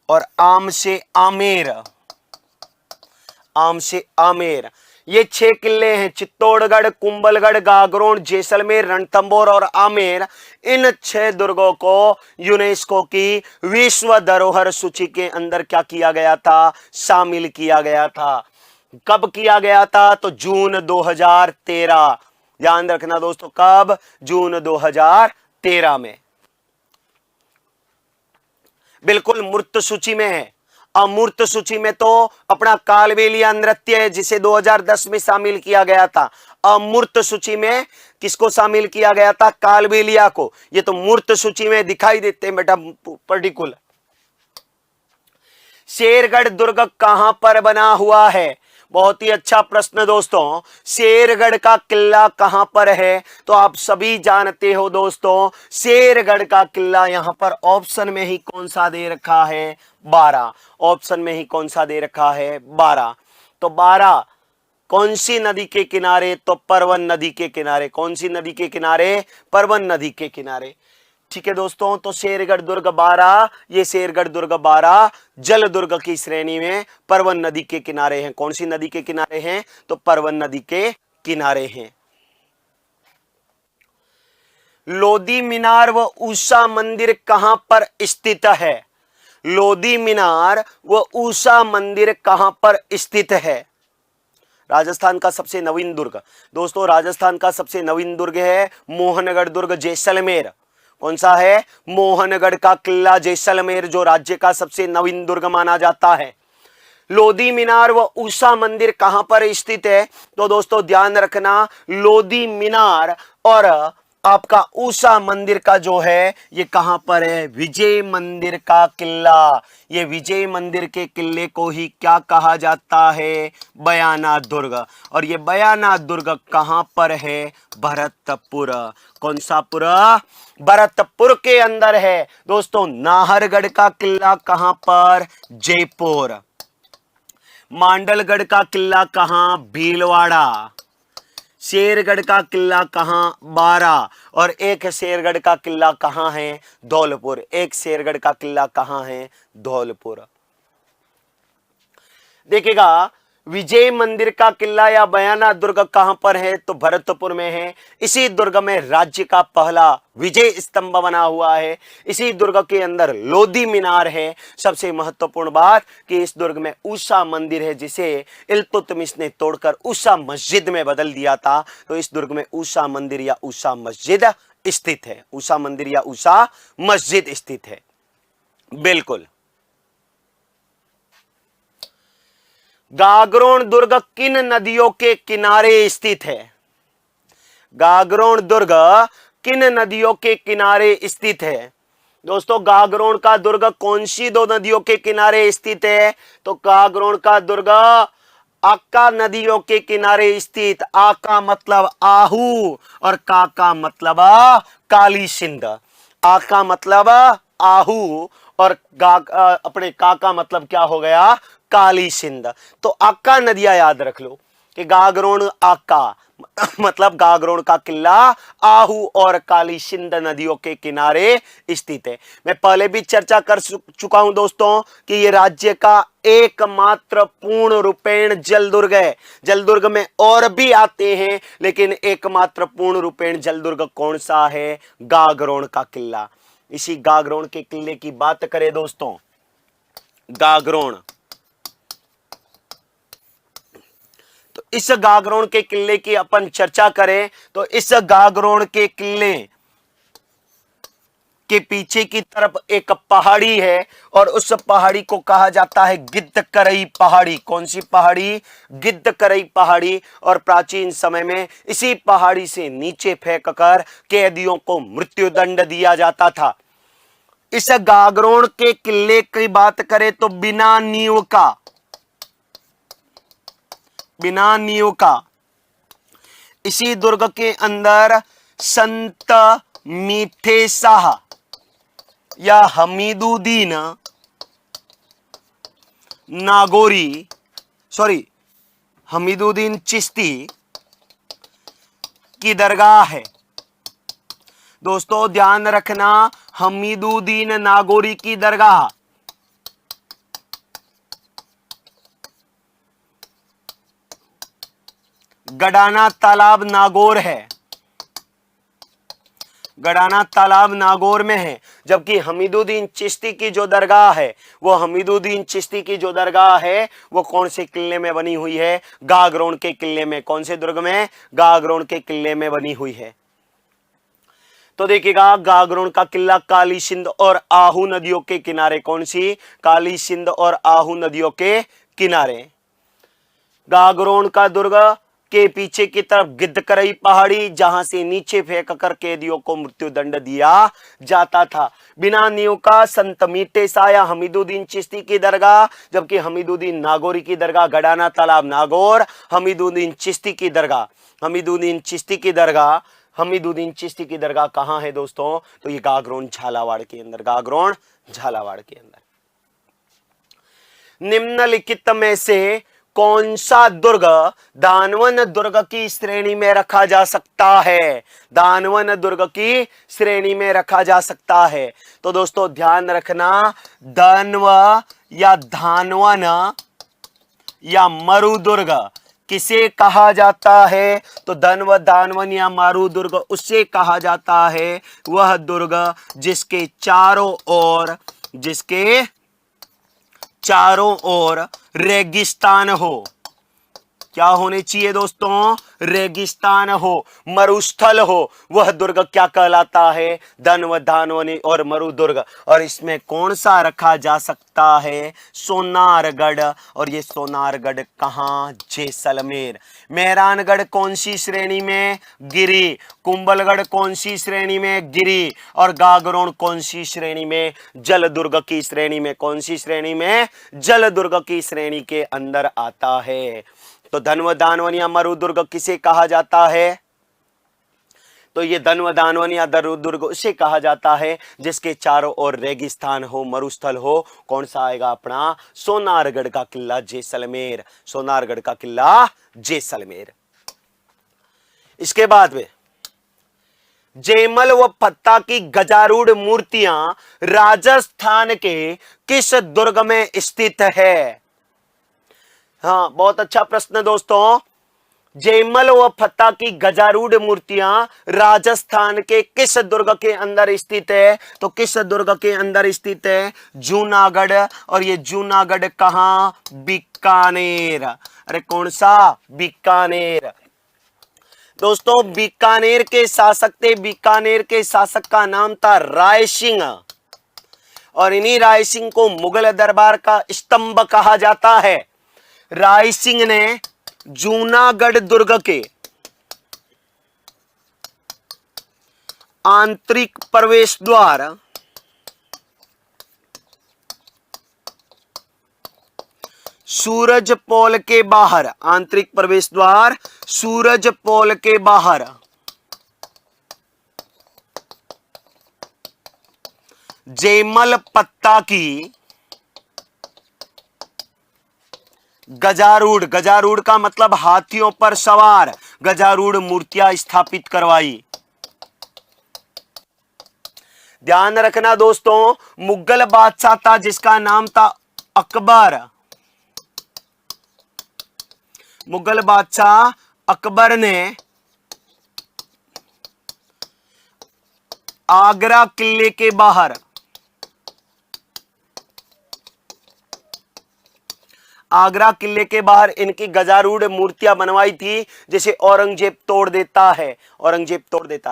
और आम से आमेर, आम से आमेर। ये 6 किले हैं, चित्तौड़गढ़, कुंभलगढ़, गागरोन, जैसलमेर, रणथंबोर और आमेर। इन 6 दुर्गों को यूनेस्को की विश्व धरोहर सूची के अंदर क्या किया गया था? शामिल किया गया था। कब किया गया था? तो जून 2013। ध्यान रखना दोस्तों, कब? जून 2013 में। बिल्कुल मूर्त सूची में है। अमूर्त सूची में तो अपना कालबेलिया नृत्य है जिसे 2010 में शामिल किया गया था। अमूर्त सूची में किसको शामिल किया गया था? कालबेलिया को। ये तो मूर्त सूची में दिखाई देते हैं बेटा पर्टिकुलर। शेरगढ़ दुर्ग कहां पर बना हुआ है? बहुत ही अच्छा प्रश्न दोस्तों। शेरगढ़ का किला कहां पर है? तो आप सभी जानते हो दोस्तों, शेरगढ़ का किला यहां पर ऑप्शन में ही कौन सा दे रखा है? 12। ऑप्शन में ही कौन सा दे रखा है? 12। तो 12 कौन सी नदी के किनारे? तो परवन नदी के किनारे। कौन सी नदी के किनारे? परवन नदी के किनारे। ठीक है दोस्तों, तो शेरगढ़ दुर्ग 12, ये शेरगढ़ दुर्ग 12 जल दुर्ग की श्रेणी में परवन नदी के किनारे हैं। कौन सी नदी के किनारे हैं? तो परवन नदी के किनारे हैं। लोधी मीनार व ऊषा मंदिर कहां पर स्थित है? लोधी मीनार व ऊषा मंदिर कहां पर स्थित है? राजस्थान का सबसे नवीन दुर्ग दोस्तों, राजस्थान का सबसे नवीन दुर्ग है मोहनगढ़ दुर्ग जैसलमेर। कौन सा है? मोहनगढ़ का किला जैसलमेर, जो राज्य का सबसे नवीन दुर्ग माना जाता है। लोधी मीनार व ऊषा मंदिर कहां पर स्थित है? तो दोस्तों ध्यान रखना, लोधी मीनार और आपका ऊषा मंदिर का जो है ये कहां पर है? विजय मंदिर का किला। ये विजय मंदिर के किले को ही क्या कहा जाता है? बयाना दुर्ग। और ये बयाना दुर्ग कहां पर है? भरतपुर। कौन सा पुर? भरतपुर के अंदर है दोस्तों। नाहरगढ़ का किला कहां पर? जयपुर। मांडलगढ़ का किला कहां? भीलवाड़ा। शेरगढ़ का किला कहां? 12। और एक शेरगढ़ का किला कहां है? धौलपुर। एक शेरगढ़ का किला कहां है? धौलपुर। देखिएगा, विजय मंदिर का किला या बयाना दुर्ग कहां पर है? तो भरतपुर में है। इसी दुर्ग में राज्य का पहला विजय स्तंभ बना हुआ है। इसी दुर्ग के अंदर लोधी मीनार है। सबसे महत्वपूर्ण बात कि इस दुर्ग में उषा मंदिर है, जिसे इल्तुतमिश ने तोड़कर उषा मस्जिद में बदल दिया था। तो इस दुर्ग में उषा मंदिर या उषा मस्जिद स्थित है। उषा मंदिर या उषा मस्जिद स्थित है। बिल्कुल। गागरोन दुर्ग किन नदियों के किनारे स्थित है? गागरोन दुर्ग किन नदियों के किनारे स्थित है? दोस्तों, गागरोन का दुर्ग कौन सी दो नदियों के किनारे स्थित है? तो गागरोन का दुर्ग आका नदियों के किनारे स्थित। आका मतलब आहू और का का मतलब काली सिंध। आका मतलब आहू और अपने का मतलब क्या हो गया? काली सिंध। तो आका नदियां याद रख लो कि गागरोन आका मतलब गागरोन का किला आहू और काली सिंध नदियों के किनारे स्थित है। मैं पहले भी चर्चा कर चुका हूं दोस्तों कि ये राज्य का एकमात्र पूर्ण रूपेण जलदुर्ग है। जलदुर्ग में और भी आते हैं, लेकिन एकमात्र पूर्ण रूपेण जलदुर्ग कौन सा है? गागरोन का किला। इसी गागरोन के किले की बात करें दोस्तों, गागरोन, तो इस गागरोन के किले की अपन चर्चा करें तो इस गागरोन के किले के पीछे की तरफ एक पहाड़ी है और उस पहाड़ी को कहा जाता है गिद्धकरई पहाड़ी। कौन सी पहाड़ी? गिद्धकरई पहाड़ी। और प्राचीन समय में इसी पहाड़ी से नीचे फेंककर कैदियों को मृत्युदंड दिया जाता था। इस गागरोन के किले की बात करें तो बिना नींव का इसी दुर्ग के अंदर संत मीठे शाह या हमीदुद्दीन हमीदुद्दीन चिश्ती की दरगाह है। दोस्तों ध्यान रखना, हमीदुद्दीन नागौरी की दरगाह। गडाना तालाब नागौर है। गडाना तालाब नागौर में है। जबकि हमीदुद्दीन चिश्ती की जो दरगाह है, वो हमीदुद्दीन चिश्ती की जो दरगाह है वो कौन से किले में बनी हुई है? गागरोन के किले में। कौन से दुर्ग में? गागरोन के किले में बनी हुई है। तो देखिएगा, गागरोन का किला काली सिंध और आहू नदियों के किनारे। कौन सी? काली सिंध और आहू नदियों के किनारे। गागरोन का दुर्ग के पीछे की तरफ गिद्धकरई पहाड़ी, जहां से नीचे फेंक कर कैदियों को मृत्युदंड दिया जाता था। बिना नींव का संत मीठे शाह या हमीदुद्दीन चिश्ती की दरगाह। जबकि हमीदुद्दीन नागौरी की दरगाह गडाना तालाब नागौर। हमीदुद्दीन चिश्ती की दरगाह हमीदुद्दीन चिश्ती की दरगाह कहां है दोस्तों? तो ये गागरोन झालावाड़ के अंदर। निम्नलिखित में से कौन सा दुर्ग दानवन दुर्ग की श्रेणी में रखा जा सकता है? दानवन दुर्ग की श्रेणी में रखा जा सकता है। तो दोस्तों ध्यान रखना, दानव या धानवन या मरुदुर्ग किसे कहा जाता है? तो धनव दानवन या मारुदुर्ग उससे कहा जाता है वह दुर्ग जिसके चारों ओर रेगिस्तान हो। क्या होने चाहिए दोस्तों? रेगिस्तान हो, मरुस्थल हो। वह दुर्ग क्या कहलाता है? धनव धानवनी और मरुदुर्ग। और इसमें कौन सा रखा जा सकता है? सोनारगढ़। और ये सोनारगढ़ कहां? जैसलमेर। मेहरानगढ़ कौन सी श्रेणी में? गिरी। कुंभलगढ़ कौन सी श्रेणी में? गिरी। और गागरोन कौन सी श्रेणी में? जलदुर्ग की श्रेणी में। कौन सी श्रेणी में? जलदुर्ग की श्रेणी के अंदर आता है। तो धनव दानवन या मरुदुर्ग किसे कहा जाता है? तो ये धनव दानवन या दुर्ग उसे कहा जाता है जिसके चारों ओर रेगिस्तान हो, मरुस्थल हो। कौन सा आएगा अपना? सोनारगढ़ का किला जैसलमेर। सोनारगढ़ का किला जैसलमेर। इसके बाद में जयमल व पत्ता की गजारूढ़ मूर्तियां राजस्थान के किस दुर्ग में स्थित है? हाँ, बहुत अच्छा प्रश्न दोस्तों। जयमल व फत्ता की गजारूढ़ मूर्तियां राजस्थान के किस दुर्ग के अंदर स्थित है? तो किस दुर्ग के अंदर स्थित है? जूनागढ़। और ये जूनागढ़ कहां? बीकानेर। अरे कौन सा? बीकानेर। दोस्तों बीकानेर के शासक थे, बीकानेर के शासक का नाम था राय सिंह, और इन्हीं राय सिंह को मुगल दरबार का स्तंभ कहा जाता है। राय सिंह ने जूनागढ़ दुर्ग के आंतरिक प्रवेश द्वार सूरज पोल के बाहर, आंतरिक प्रवेश द्वार सूरज पोल के बाहर जयमल पत्ता की गजारूढ़, गजारूढ़ का मतलब हाथियों पर सवार, गजारूढ़ मूर्तियां स्थापित करवाई। ध्यान रखना दोस्तों, मुगल बादशाह था जिसका नाम था अकबर। मुगल बादशाह अकबर ने आगरा किले के बाहर इनकी गजारूढ़ मूर्तियां बनवाई थी, जिसे औरंगजेब तोड़ देता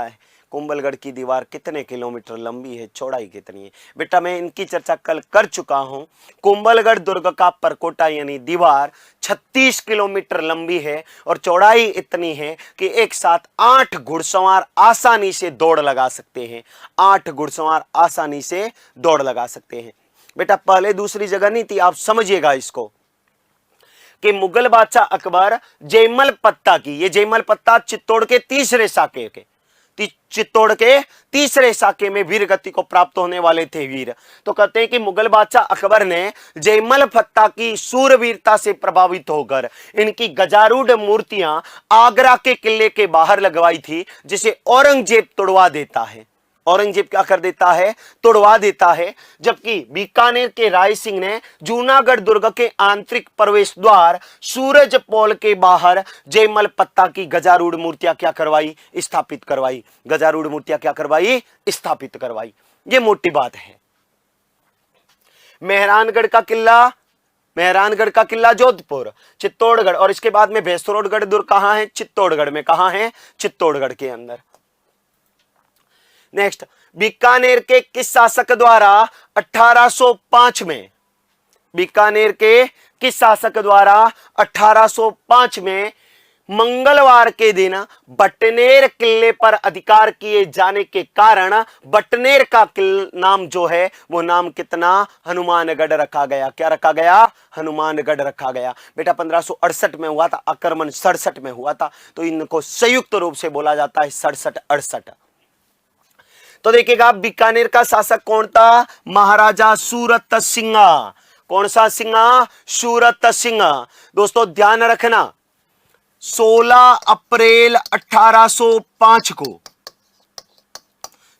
है। कुंभलगढ़ की दीवार कितने किलोमीटर लंबी है, चौड़ाई कितनी है? बेटा मैं इनकी चर्चा कल कर चुका हूं। कुंभलगढ़ दुर्ग का परकोटा यानी दीवार 36 किलोमीटर लंबी है और चौड़ाई इतनी है कि एक साथ 8 घुड़सवार आसानी से दौड़ लगा सकते हैं। 8 घुड़सवार आसानी से दौड़ लगा सकते हैं। बेटा पहले दूसरी जगह नहीं थी, आप समझिएगा इसको, कि मुगल बादशाह अकबर जयमल पत्ता की, ये जयमल पत्ता चित्तौड़ के तीसरे साके में वीर गति को प्राप्त होने वाले थे वीर। तो कहते हैं कि मुगल बादशाह अकबर ने जयमल पत्ता की सूरवीरता से प्रभावित होकर इनकी गजारूढ़ मूर्तियां आगरा के किले के बाहर लगवाई थी, जिसे औरंगजेब तोड़वा देता है। औरंगजेब क्या कर देता है? तोड़वा देता है। जबकि बीकानेर के राय सिंह ने जूनागढ़ दुर्ग के आंतरिक प्रवेश द्वार सूरज पोल के बाहर जयमल पत्ता की गजारूढ़ मूर्तियां क्या करवाई? स्थापित करवाई। गजारूढ़ मूर्तियां क्या करवाई? स्थापित करवाई। ये मोटी बात है। मेहरानगढ़ का किला जोधपुर, चित्तौड़गढ़, और इसके बाद में भैंसरोडगढ़ दुर्ग कहां है? चित्तौड़गढ़ में। कहां है? चित्तौड़गढ़ के अंदर। नेक्स्ट, बीकानेर के किस शासक द्वारा 1805 में, बीकानेर के किस शासक द्वारा 1805 में मंगलवार के दिन बटनेर किले पर अधिकार किए जाने के कारण बटनेर का नाम जो है वो नाम कितना? हनुमानगढ़ रखा गया। क्या रखा गया? हनुमानगढ़ रखा गया। बेटा 1568 में हुआ था आक्रमण, 67 में हुआ था, तो इनको संयुक्त रूप से बोला जाता है 67-68। तो देखिएगा बीकानेर का शासक कौन था? महाराजा सूरत सिंह। कौन सा सिंह? सूरत सिंह। दोस्तों ध्यान रखना, 16 अप्रैल 1805 को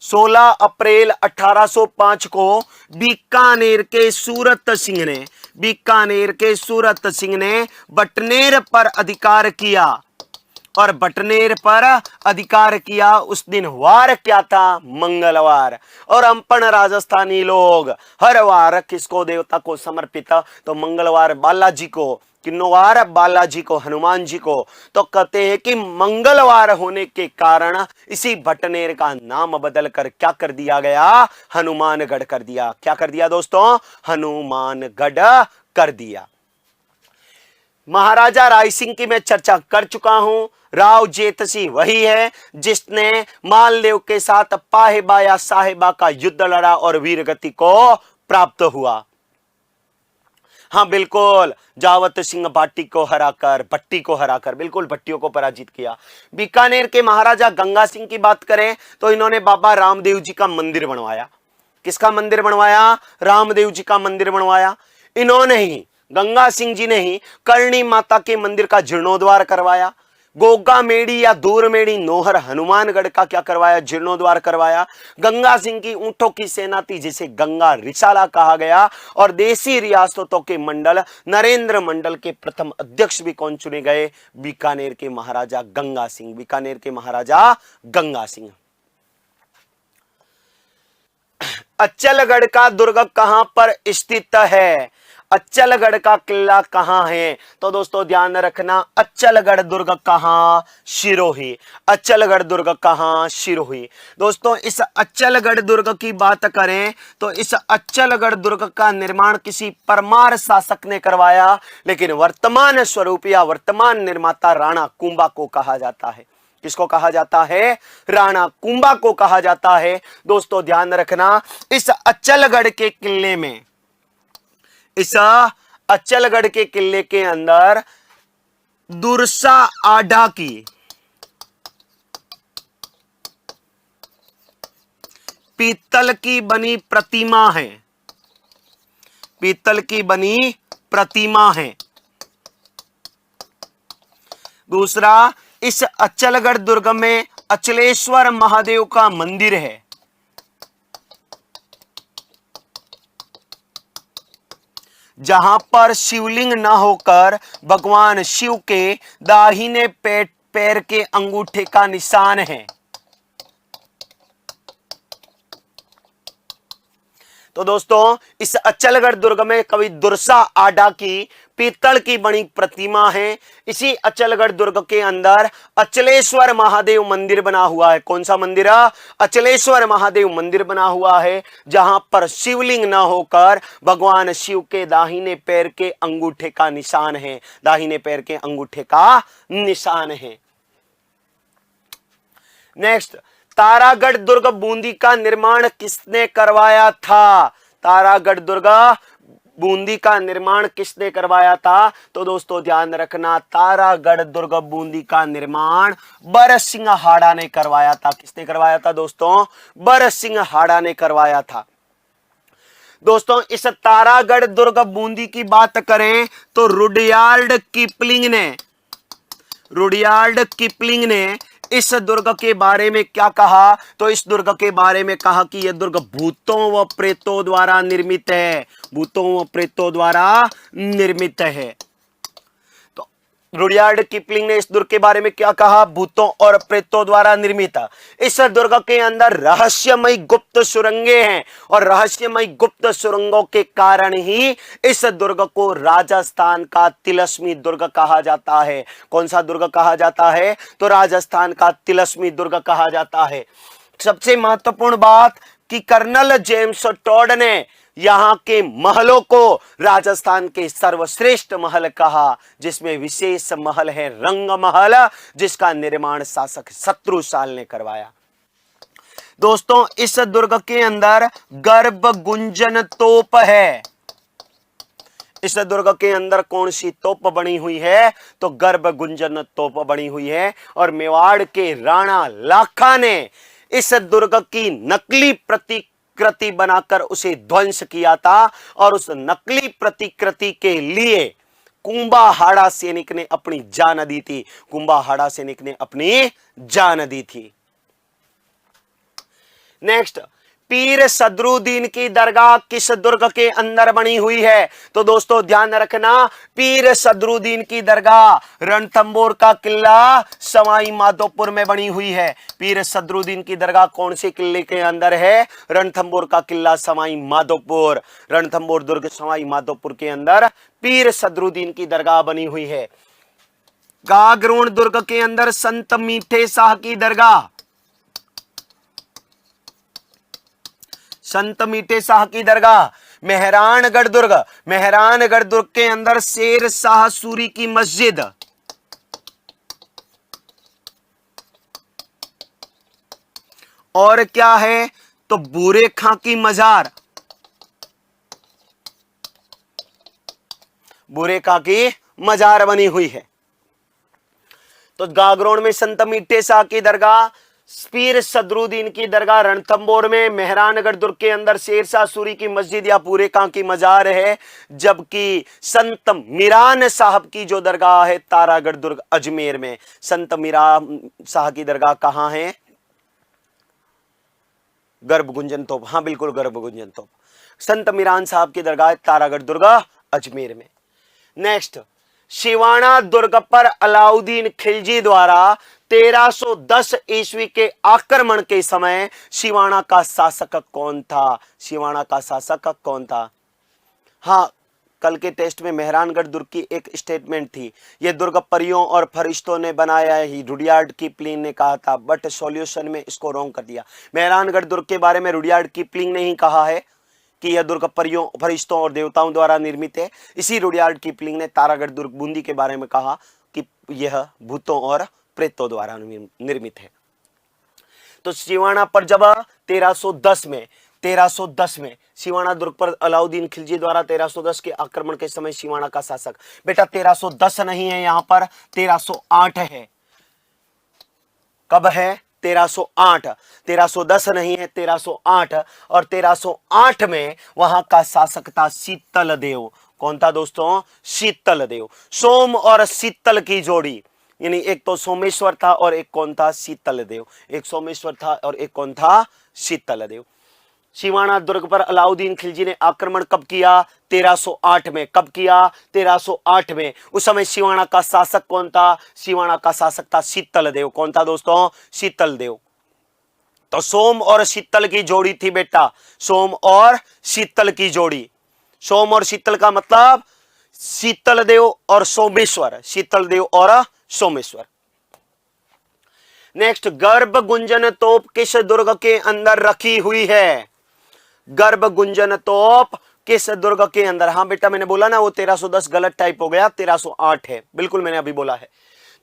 16 अप्रैल 1805 को बीकानेर के सूरत सिंह ने बटनेर पर अधिकार किया। और बटनेर पर अधिकार किया उस दिन वार क्या था? मंगलवार। और अपन राजस्थानी लोग हर वार किसको? देवता को समर्पित। तो मंगलवार बालाजी को, किन्नोवार बालाजी को, हनुमान जी को। तो कहते हैं कि मंगलवार होने के कारण इसी बटनेर का नाम बदलकर क्या कर दिया गया? हनुमानगढ़ कर दिया। क्या कर दिया दोस्तों? हनुमानगढ़ कर दिया। महाराजा राय सिंह की मैं चर्चा कर चुका हूं। राव जेतसी वही है जिसने मालदेव के साथ पाहेबा या साहेबा का युद्ध लड़ा और वीरगति को प्राप्त हुआ। हाँ बिल्कुल, जावत सिंह भट्टी को हराकर बिल्कुल भट्टियों को पराजित किया। बीकानेर के महाराजा गंगा सिंह की बात करें तो इन्होंने बाबा रामदेव जी का मंदिर बनवाया। किसका मंदिर बनवाया? रामदेव जी का मंदिर बनवाया। इन्होंने ही, गंगा सिंह जी ने ही करणी माता के मंदिर का जीर्णोद्वार करवाया। गोगामेड़ी या दूरमेड़ी नोहर हनुमानगढ़ का क्या करवाया, जीर्णोद्वार करवाया। गंगा सिंह की ऊंटों की सेना थी जिसे गंगा रिसाला कहा गया। और देसी रियासतों के मंडल नरेंद्र मंडल के प्रथम अध्यक्ष भी कौन चुने गए, बीकानेर के महाराजा गंगा सिंह, बीकानेर के महाराजा गंगा सिंह। अच्चलगढ़ का दुर्ग कहां पर स्थित है, अच्चलगढ़ का किला कहां है, तो दोस्तों ध्यान रखना अच्चलगढ़ दुर्ग कहां, सिरोही। अच्चलगढ़ दुर्ग कहां, सिरोही। दोस्तों इस अच्चलगढ़ दुर्ग की बात करें तो इस अच्चलगढ़ दुर्ग का निर्माण किसी परमार शासक ने करवाया, लेकिन वर्तमान स्वरूप या वर्तमान निर्माता राणा कुंभा को कहा जाता है। किसको कहा जाता है, राणा कुंभा को कहा जाता है। दोस्तों ध्यान रखना इस अच्चलगढ़ के किले में, इस अच्चलगढ़ के किले के अंदर दुर्सा आडा की पीतल की बनी प्रतिमा है, पीतल की बनी प्रतिमा है। दूसरा, इस अच्चलगढ़ दुर्ग में अचलेश्वर महादेव का मंदिर है। जहां पर शिवलिंग न होकर भगवान शिव के दाहिने पैर के अंगूठे का निशान है। तो दोस्तों इस अच्चलगढ़ दुर्ग में कवि दुर्सा आडा की पीतल की बनी प्रतिमा है। इसी अच्चलगढ़ दुर्ग के अंदर अचलेश्वर महादेव मंदिर बना हुआ है। कौन सा मंदिर है, अचलेश्वर महादेव मंदिर बना हुआ है, जहां पर शिवलिंग न होकर भगवान शिव के दाहिने पैर के अंगूठे का निशान है, दाहिने पैर के अंगूठे का निशान है। नेक्स्ट, तारागढ़ दुर्ग बूंदी का निर्माण किसने करवाया था, तारागढ़ दुर्ग बूंदी का निर्माण किसने करवाया था, तो दोस्तों ध्यान रखना तारागढ़ दुर्ग बूंदी का निर्माण बरसिंघहाड़ा ने करवाया था। किसने करवाया था दोस्तों, बरसिंघहाड़ा ने करवाया था। दोस्तों इस तारागढ़ दुर्ग बूंदी की बात करें तो रुडयार्ड किपलिंग ने इस दुर्ग के बारे में क्या कहा, तो इस दुर्ग के बारे में कहा कि यह दुर्ग भूतों व प्रेतों द्वारा निर्मित है, भूतों व प्रेतों द्वारा निर्मित है। तो रुडयार्ड किपलिंग ने इस दुर्ग के बारे में क्या कहा, भूतों और प्रेतों द्वारा निर्मित। इस दुर्ग के अंदर रहस्यमय गुप्त सुरंगें हैं और रहस्यमय गुप्त सुरंगों के कारण ही इस दुर्ग को राजस्थान का तिलस्मी दुर्ग कहा जाता है। कौन सा दुर्ग कहा जाता है, तो राजस्थान का तिलस्मी दुर्ग कहा जाता है। सबसे महत्वपूर्ण बात कि कर्नल जेम्स टॉड ने यहां के महलों को राजस्थान के सर्वश्रेष्ठ महल कहा, जिसमें विशेष महल है रंग महल, जिसका निर्माण शासक शत्रुसाल ने करवाया। दोस्तों इस दुर्ग के अंदर गर्भ गुंजन तोप है। इस दुर्ग के अंदर कौन सी तोप बनी हुई है, तो गर्भ गुंजन तोप बनी हुई है। और मेवाड़ के राणा लाखा ने इस दुर्ग की नकली प्रतिकृति बनाकर उसे ध्वंस किया था और उस नकली प्रतिकृति के लिए कुंभाहाड़ा सैनिक ने अपनी जान दी थी, कुंभाहाड़ा सैनिक ने अपनी जान दी थी। नेक्स्ट, पीर सदरुद्दीन की दरगाह किस दुर्ग के अंदर बनी हुई है, तो दोस्तों ध्यान रखना पीर सदरुद्दीन की दरगाह रणथंबोर का किला सवाई माधोपुर में बनी हुई है। पीर सदरुद्दीन की दरगाह कौन से किले के अंदर है, रणथंबोर का किला सवाई माधोपुर, रणथंबोर दुर्ग सवाई माधोपुर के अंदर पीर सदरुद्दीन की दरगाह बनी हुई है। गागरोन दुर्ग के अंदर संत मीठे शाह की दरगाह, संत मीठे शाह की दरगाह। मेहरानगढ़ दुर्ग, मेहरानगढ़ दुर्ग के अंदर शेर शाह सूरी की मस्जिद, और क्या है तो बूरे खां की मजार, बूरे खां की मजार बनी हुई है। तो गागरोन में संत मीठे शाह की दरगाह, पीर सदरुद्दीन की दरगाह रणथंभौर में, मेहरानगढ़ दुर्ग के अंदर शेरशाह सूरी की मस्जिद या पूरे कां की मजार है, जबकि संत मीरान साहब की जो दरगाह है तारागढ़ दुर्ग अजमेर में। संत मीरान साहब की दरगाह कहां है? गर्भ गुंजन तोप, हाँ बिल्कुल गर्भ गुंजन तोप। संत मीरान साहब की दरगाह तारागढ़ दुर्ग अजमेर में। नेक्स्ट, शिवाना दुर्ग पर अलाउद्दीन खिलजी द्वारा 1310 ईस्वी के आक्रमण के समय शिवाना का शासक कौन था? शिवाना का शासक कौन था? हाँ, कल के टेस्ट में मेहरानगढ़ दुर्ग की एक स्टेटमेंट थी, यह दुर्ग परियों और फरिश्तों ने बनाया ही, रुडयार्ड किपलिंग ने कहा था, बट सॉल्यूशन में इसको रॉन्ग कर दिया। मेहरानगढ़ दुर्ग के बारे में रुडयार्ड किपलिंग ने ही कहा है कि यह दुर्ग परियों, फरिश्तों और देवताओं द्वारा निर्मित है। इसी रुडयार्ड किपलिंग ने तारागढ़ दुर्ग बूंदी के बारे में कहा कि यह भूतों और प्रेतों द्वारा निर्मित है। तो शिवाना पर जब 1310 में शिवाना दुर्ग पर अलाउद्दीन खिलजी द्वारा 1310 के आक्रमण के समय शिवाना का शासक, बेटा 1310 नहीं है, यहां पर 1308 है। कब है? 1308। 1310 नहीं है, 1308। और 1308 में वहां का शासक था शीतल देव। कौन था दोस्तों? शीतल देव। सोम और शीतल की जोड़ी, यानी एक तो सोमेश्वर था और एक कौन था? शीतल देव। एक सोमेश्वर था और एक कौन था? शीतल देव। शिवाना दुर्ग पर अलाउद्दीन खिलजी ने आक्रमण कब किया? 1308 में। कब किया? 1308 में। उस समय शिवाना का शासक कौन था? शिवाना का शासक था शीतल देव। कौन था दोस्तों? शीतल देव। तो सोम और शीतल की जोड़ी थी बेटा, सोम और शीतल की जोड़ी। सोम और शीतल का मतलब शीतल देव और सोमेश्वर, शीतल देव और सोमेश्वर। नेक्स्ट, गर्भ गुंजन तोप किस दुर्ग के अंदर रखी हुई है? गर्भ गुंजन तोप किस दुर्ग के अंदर? हाँ बेटा, मैंने बोला ना वो 1310 गलत टाइप हो गया, 1308 है, बिल्कुल मैंने अभी बोला है।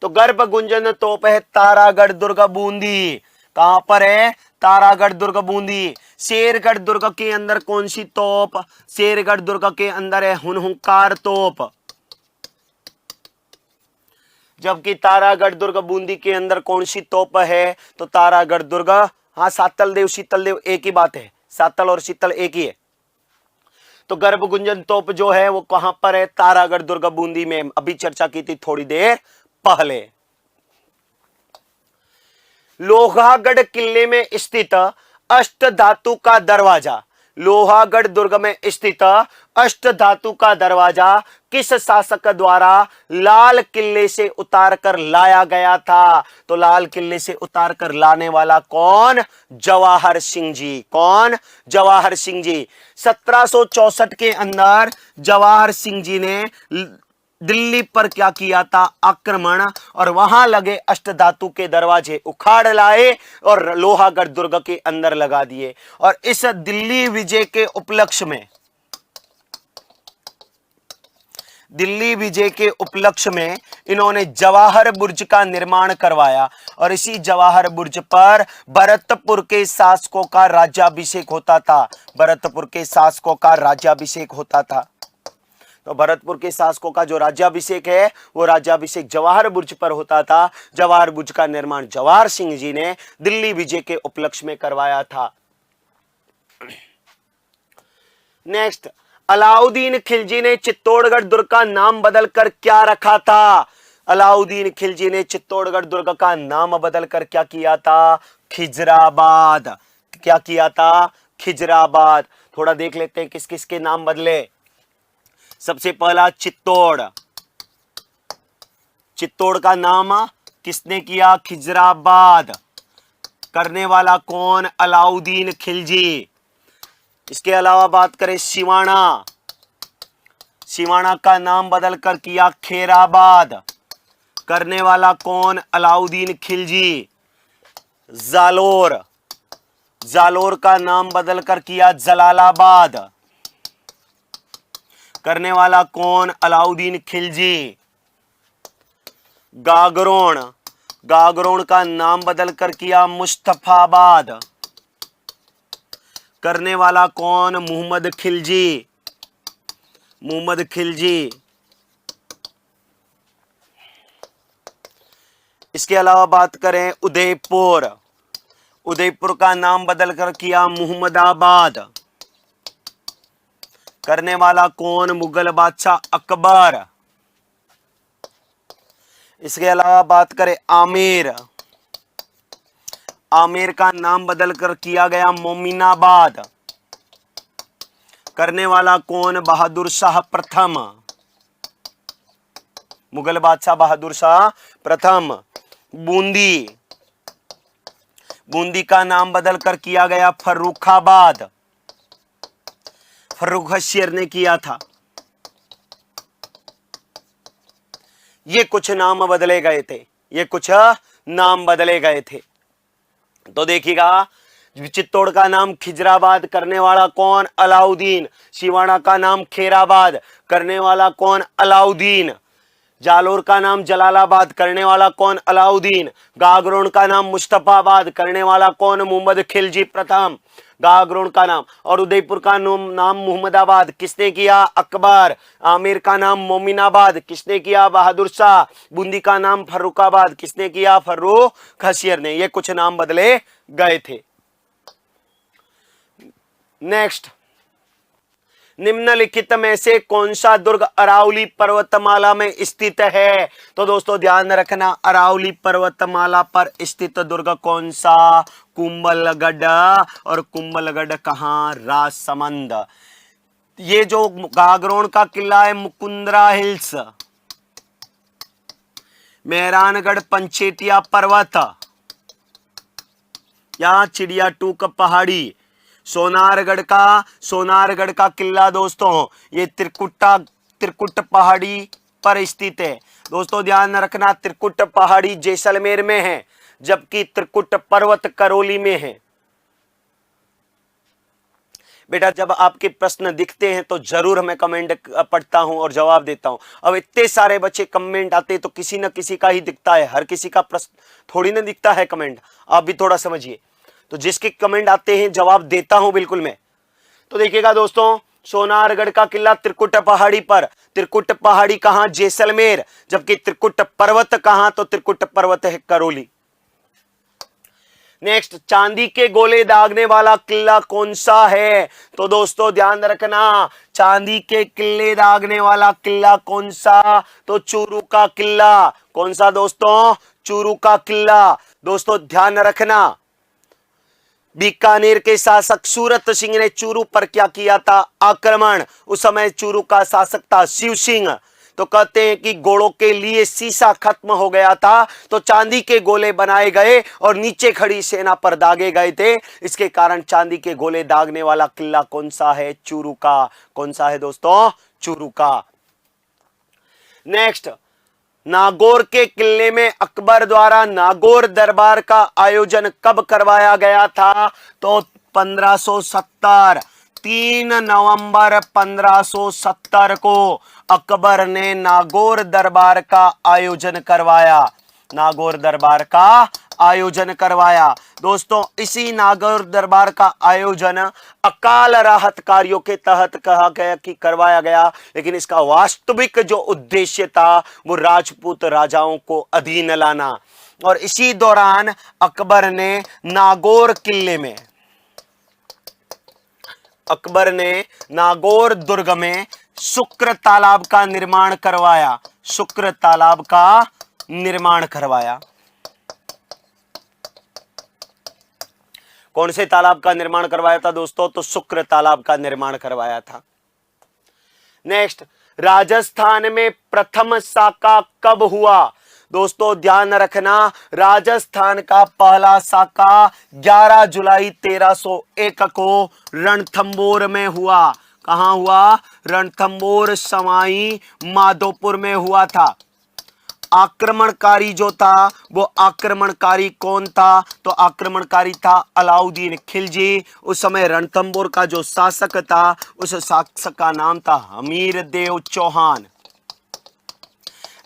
तो गर्भ गुंजन तोप है तारागढ़ दुर्ग बूंदी। कहां पर है? तारागढ़ दुर्ग बूंदी। शेरगढ़ दुर्ग के अंदर कौन सी तोप? शेरगढ़ दुर्ग के अंदर है हुनहुकार तोप, जबकि तारागढ़ दुर्ग बूंदी के अंदर कौन सी तोप है? तो तारागढ़ दुर्ग, हाँ सातल देव शीतल देव एक ही बात है, सातल और शीतल एक ही है। तो गर्भ गुंजन तोप जो है वो कहां पर है? तारागढ़ दुर्ग बूंदी में। अभी चर्चा की थी थोड़ी देर पहले। लोहागढ़ किले में स्थित अष्ट धातु का दरवाजा, लोहागढ़ दुर्ग में स्थित अष्ट धातु का दरवाजा किस शासक द्वारा लाल किले से उतार कर लाया गया था? तो लाल किले से उतार कर लाने वाला कौन? जवाहर सिंह जी। कौन? जवाहर सिंह जी। 1764 के अंदर जवाहर सिंह जी ने दिल्ली पर क्या किया था? आक्रमण, और वहां लगे अष्टधातु के दरवाजे उखाड़ लाए और लोहागढ़ दुर्ग के अंदर लगा दिए। और इस दिल्ली विजय के उपलक्ष्य में, दिल्ली विजय के उपलक्ष्य में इन्होंने जवाहर बुर्ज का निर्माण करवाया, और इसी जवाहर बुर्ज पर भरतपुर के शासकों का राज्याभिषेक होता था। भरतपुर के शासकों का राज्याभिषेक होता था। तो भरतपुर के शासकों का जो राज्याभिषेक है वो राज्याभिषेक जवाहर बुर्ज पर होता था। जवाहर बुर्ज का निर्माण जवाहर सिंह जी ने दिल्ली विजय के उपलक्ष्य में करवाया था। नेक्स्ट, अलाउद्दीन खिलजी ने चित्तौड़गढ़ दुर्ग का नाम बदलकर क्या रखा था? अलाउद्दीन खिलजी ने चित्तौड़गढ़ दुर्ग का नाम बदलकर क्या किया था? खिजराबाद। क्या किया था? खिजराबाद। थोड़ा देख लेते हैं किस किस के नाम बदले। सबसे पहला चित्तौड़, चित्तौड़ का नाम किसने किया? खिजराबाद। करने वाला कौन? अलाउद्दीन खिलजी। इसके अलावा बात करें सिवाना, सिवाना का नाम बदलकर किया खेराबाद। करने वाला कौन? अलाउद्दीन खिलजी। जालोर, जालोर का नाम बदलकर किया जलालाबाद। करने वाला कौन? अलाउद्दीन खिलजी। गागरोन, गागरोन का नाम बदलकर किया मुस्तफाबाद। करने वाला कौन? मोहम्मद खिलजी। मोहम्मद खिलजी। इसके अलावा बात करें उदयपुर, उदयपुर का नाम बदल कर किया मुहम्मदाबाद। करने वाला कौन? मुगल बादशाह अकबर। इसके अलावा बात करें आमेर, आमेर का नाम बदल कर किया गया मोमिनाबाद। करने वाला कौन? बहादुर शाह प्रथम, मुगल बादशाह बहादुर शाह प्रथम। बूंदी, बूंदी का नाम बदल कर किया गया फर्रुखाबाद, फर्रुखशियर ने किया था। ये कुछ नाम बदले गए थे, ये कुछ नाम बदले गए थे। तो देखिएगा, चित्तौड़ का नाम खिजराबाद, करने वाला कौन? अलाउद्दीन। सिवाना का नाम खेराबाद, करने वाला कौन? अलाउद्दीन। जालोर का नाम जलालाबाद, करने वाला कौन? अलाउद्दीन। गागरोन का नाम मुस्तफाबाद, करने वाला कौन? मोहम्मद खिलजी प्रथम, गागरोन का नाम। और उदयपुर का नाम मुहम्मदाबाद किसने किया? अकबर। आमिर का नाम मोमिनाबाद किसने किया? बहादुर शाह। बूंदी का नाम फर्रुखाबाद किसने किया? फर्रुखशियर ने। ये कुछ नाम बदले गए थे। नेक्स्ट, निम्नलिखित में से कौन सा दुर्ग अरावली पर्वतमाला में स्थित है? तो दोस्तों ध्यान रखना, अरावली पर्वतमाला पर स्थित दुर्ग कौन सा? कुंभलगढ़। और कुंभलगढ़ कहां? राजसमंद। ये जो गागरोन का किला है मुकुंदरा हिल्स, मेहरानगढ़ पंचेटिया पर्वत या चिड़िया टूक पहाड़ी। सोनारगढ़ का किला दोस्तों ये त्रिकुट पहाड़ी पर स्थित है। दोस्तों ध्यान रखना, त्रिकुट पहाड़ी जैसलमेर में है, जबकि त्रिकुट पर्वत करौली में है। बेटा जब आपके प्रश्न दिखते हैं तो जरूर मैं कमेंट पढ़ता हूं और जवाब देता हूं। अब इतने सारे बच्चे कमेंट आते हैं तो किसी न किसी का ही दिखता है, हर किसी का प्रश्न थोड़ी ना दिखता है कमेंट। आप भी थोड़ा समझिए। तो जिसके कमेंट आते हैं जवाब देता हूं बिल्कुल मैं। तो देखिएगा दोस्तों, सोनारगढ़ का किला त्रिकुट पहाड़ी पर। त्रिकुट पहाड़ी कहां? जैसलमेर। जबकि त्रिकुट पर्वत कहां? तो त्रिकुट पर्वत है करौली। नेक्स्ट, चांदी के गोले दागने वाला किला कौन सा है? तो दोस्तों ध्यान रखना, चांदी के किले दागने वाला किला कौन सा? तो चूरू का किला। कौन सा दोस्तों? चूरू का किला। दोस्तों ध्यान रखना, बीकानेर के शासक सूरत सिंह ने चूरू पर क्या किया था? आक्रमण। उस समय चूरू का शासक था शिव सिंह। तो कहते हैं कि गोलों के लिए शीशा खत्म हो गया था, तो चांदी के गोले बनाए गए और नीचे खड़ी सेना पर दागे गए थे। इसके कारण चांदी के गोले दागने वाला किला कौन सा है? चूरू का। कौन सा है दोस्तों? चूरू का। नेक्स्ट, नागौर के किले में अकबर द्वारा नागौर दरबार का आयोजन कब करवाया गया था? तो 1570, 3 नवंबर 1570 को अकबर ने नागौर दरबार का आयोजन करवाया। नागौर दरबार का आयोजन करवाया। दोस्तों इसी नागौर दरबार का आयोजन अकाल राहत कार्यों के तहत कहा गया कि करवाया गया, लेकिन इसका वास्तविक जो उद्देश्य था वो राजपूत राजाओं को अधीन लाना। और इसी दौरान अकबर ने नागौर किले में, अकबर ने नागौर दुर्ग में शुक्र तालाब का निर्माण करवाया। शुक्र तालाब का निर्माण करवाया। कौन से तालाब का निर्माण करवाया था दोस्तों? तो शुक्र तालाब का निर्माण करवाया था। नेक्स्ट, राजस्थान में प्रथम साका कब हुआ? दोस्तों ध्यान रखना, राजस्थान का पहला साका 11 जुलाई 1301 को रणथंबोर में हुआ। कहां हुआ? रणथंबोर सवाई माधोपुर में हुआ था। आक्रमणकारी जो था वो आक्रमणकारी कौन था? तो आक्रमणकारी था अलाउद्दीन खिलजी। उस समय रणथंबोर का जो शासक था उस शासक का नाम था हमीर देव चौहान।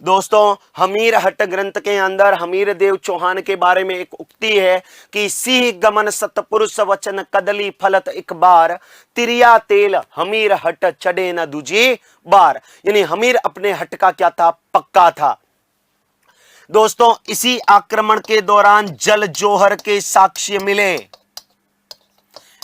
दोस्तों हमीर हट ग्रंथ के अंदर हमीर देव चौहान के बारे में एक उक्ति है कि सिंह गमन सतपुरुष वचन कदली फलत एक बार, तिरिया तेल हमीर हट चढ़े न दूजी बार। यानी हमीर अपने हट का क्या था? पक्का था। दोस्तों इसी आक्रमण के दौरान जल जौहर के साक्ष्य मिले।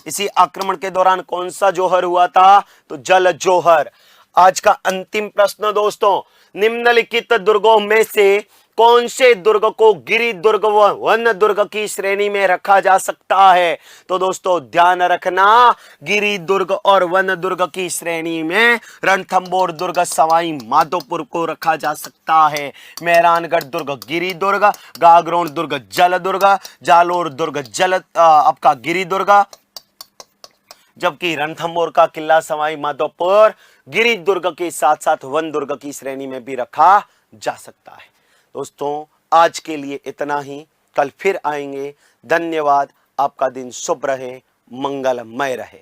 इसी आक्रमण के दौरान कौन सा जौहर हुआ था? तो जल जौहर। आज का अंतिम प्रश्न दोस्तों, निम्नलिखित दुर्गों में से कौन से दुर्ग को गिरि दुर्ग व वन दुर्ग की श्रेणी में रखा जा सकता है? तो दोस्तों ध्यान रखना, गिरि दुर्ग और वन दुर्ग की श्रेणी में रणथंभौर दुर्ग, सवाई माधोपुर को रखा जा सकता है। मेहरानगढ़ दुर्ग गिरि दुर्ग, गागरोन दुर्ग जल दुर्ग, जालोर दुर्ग आपका गिरि दुर्ग, जबकि रणथंभौर का किला सवाई माधोपुर गिरि दुर्ग के साथ साथ वन दुर्ग की श्रेणी में भी रखा जा सकता है। दोस्तों आज के लिए इतना ही, कल फिर आएंगे। धन्यवाद। आपका दिन शुभ रहे, मंगलमय रहे।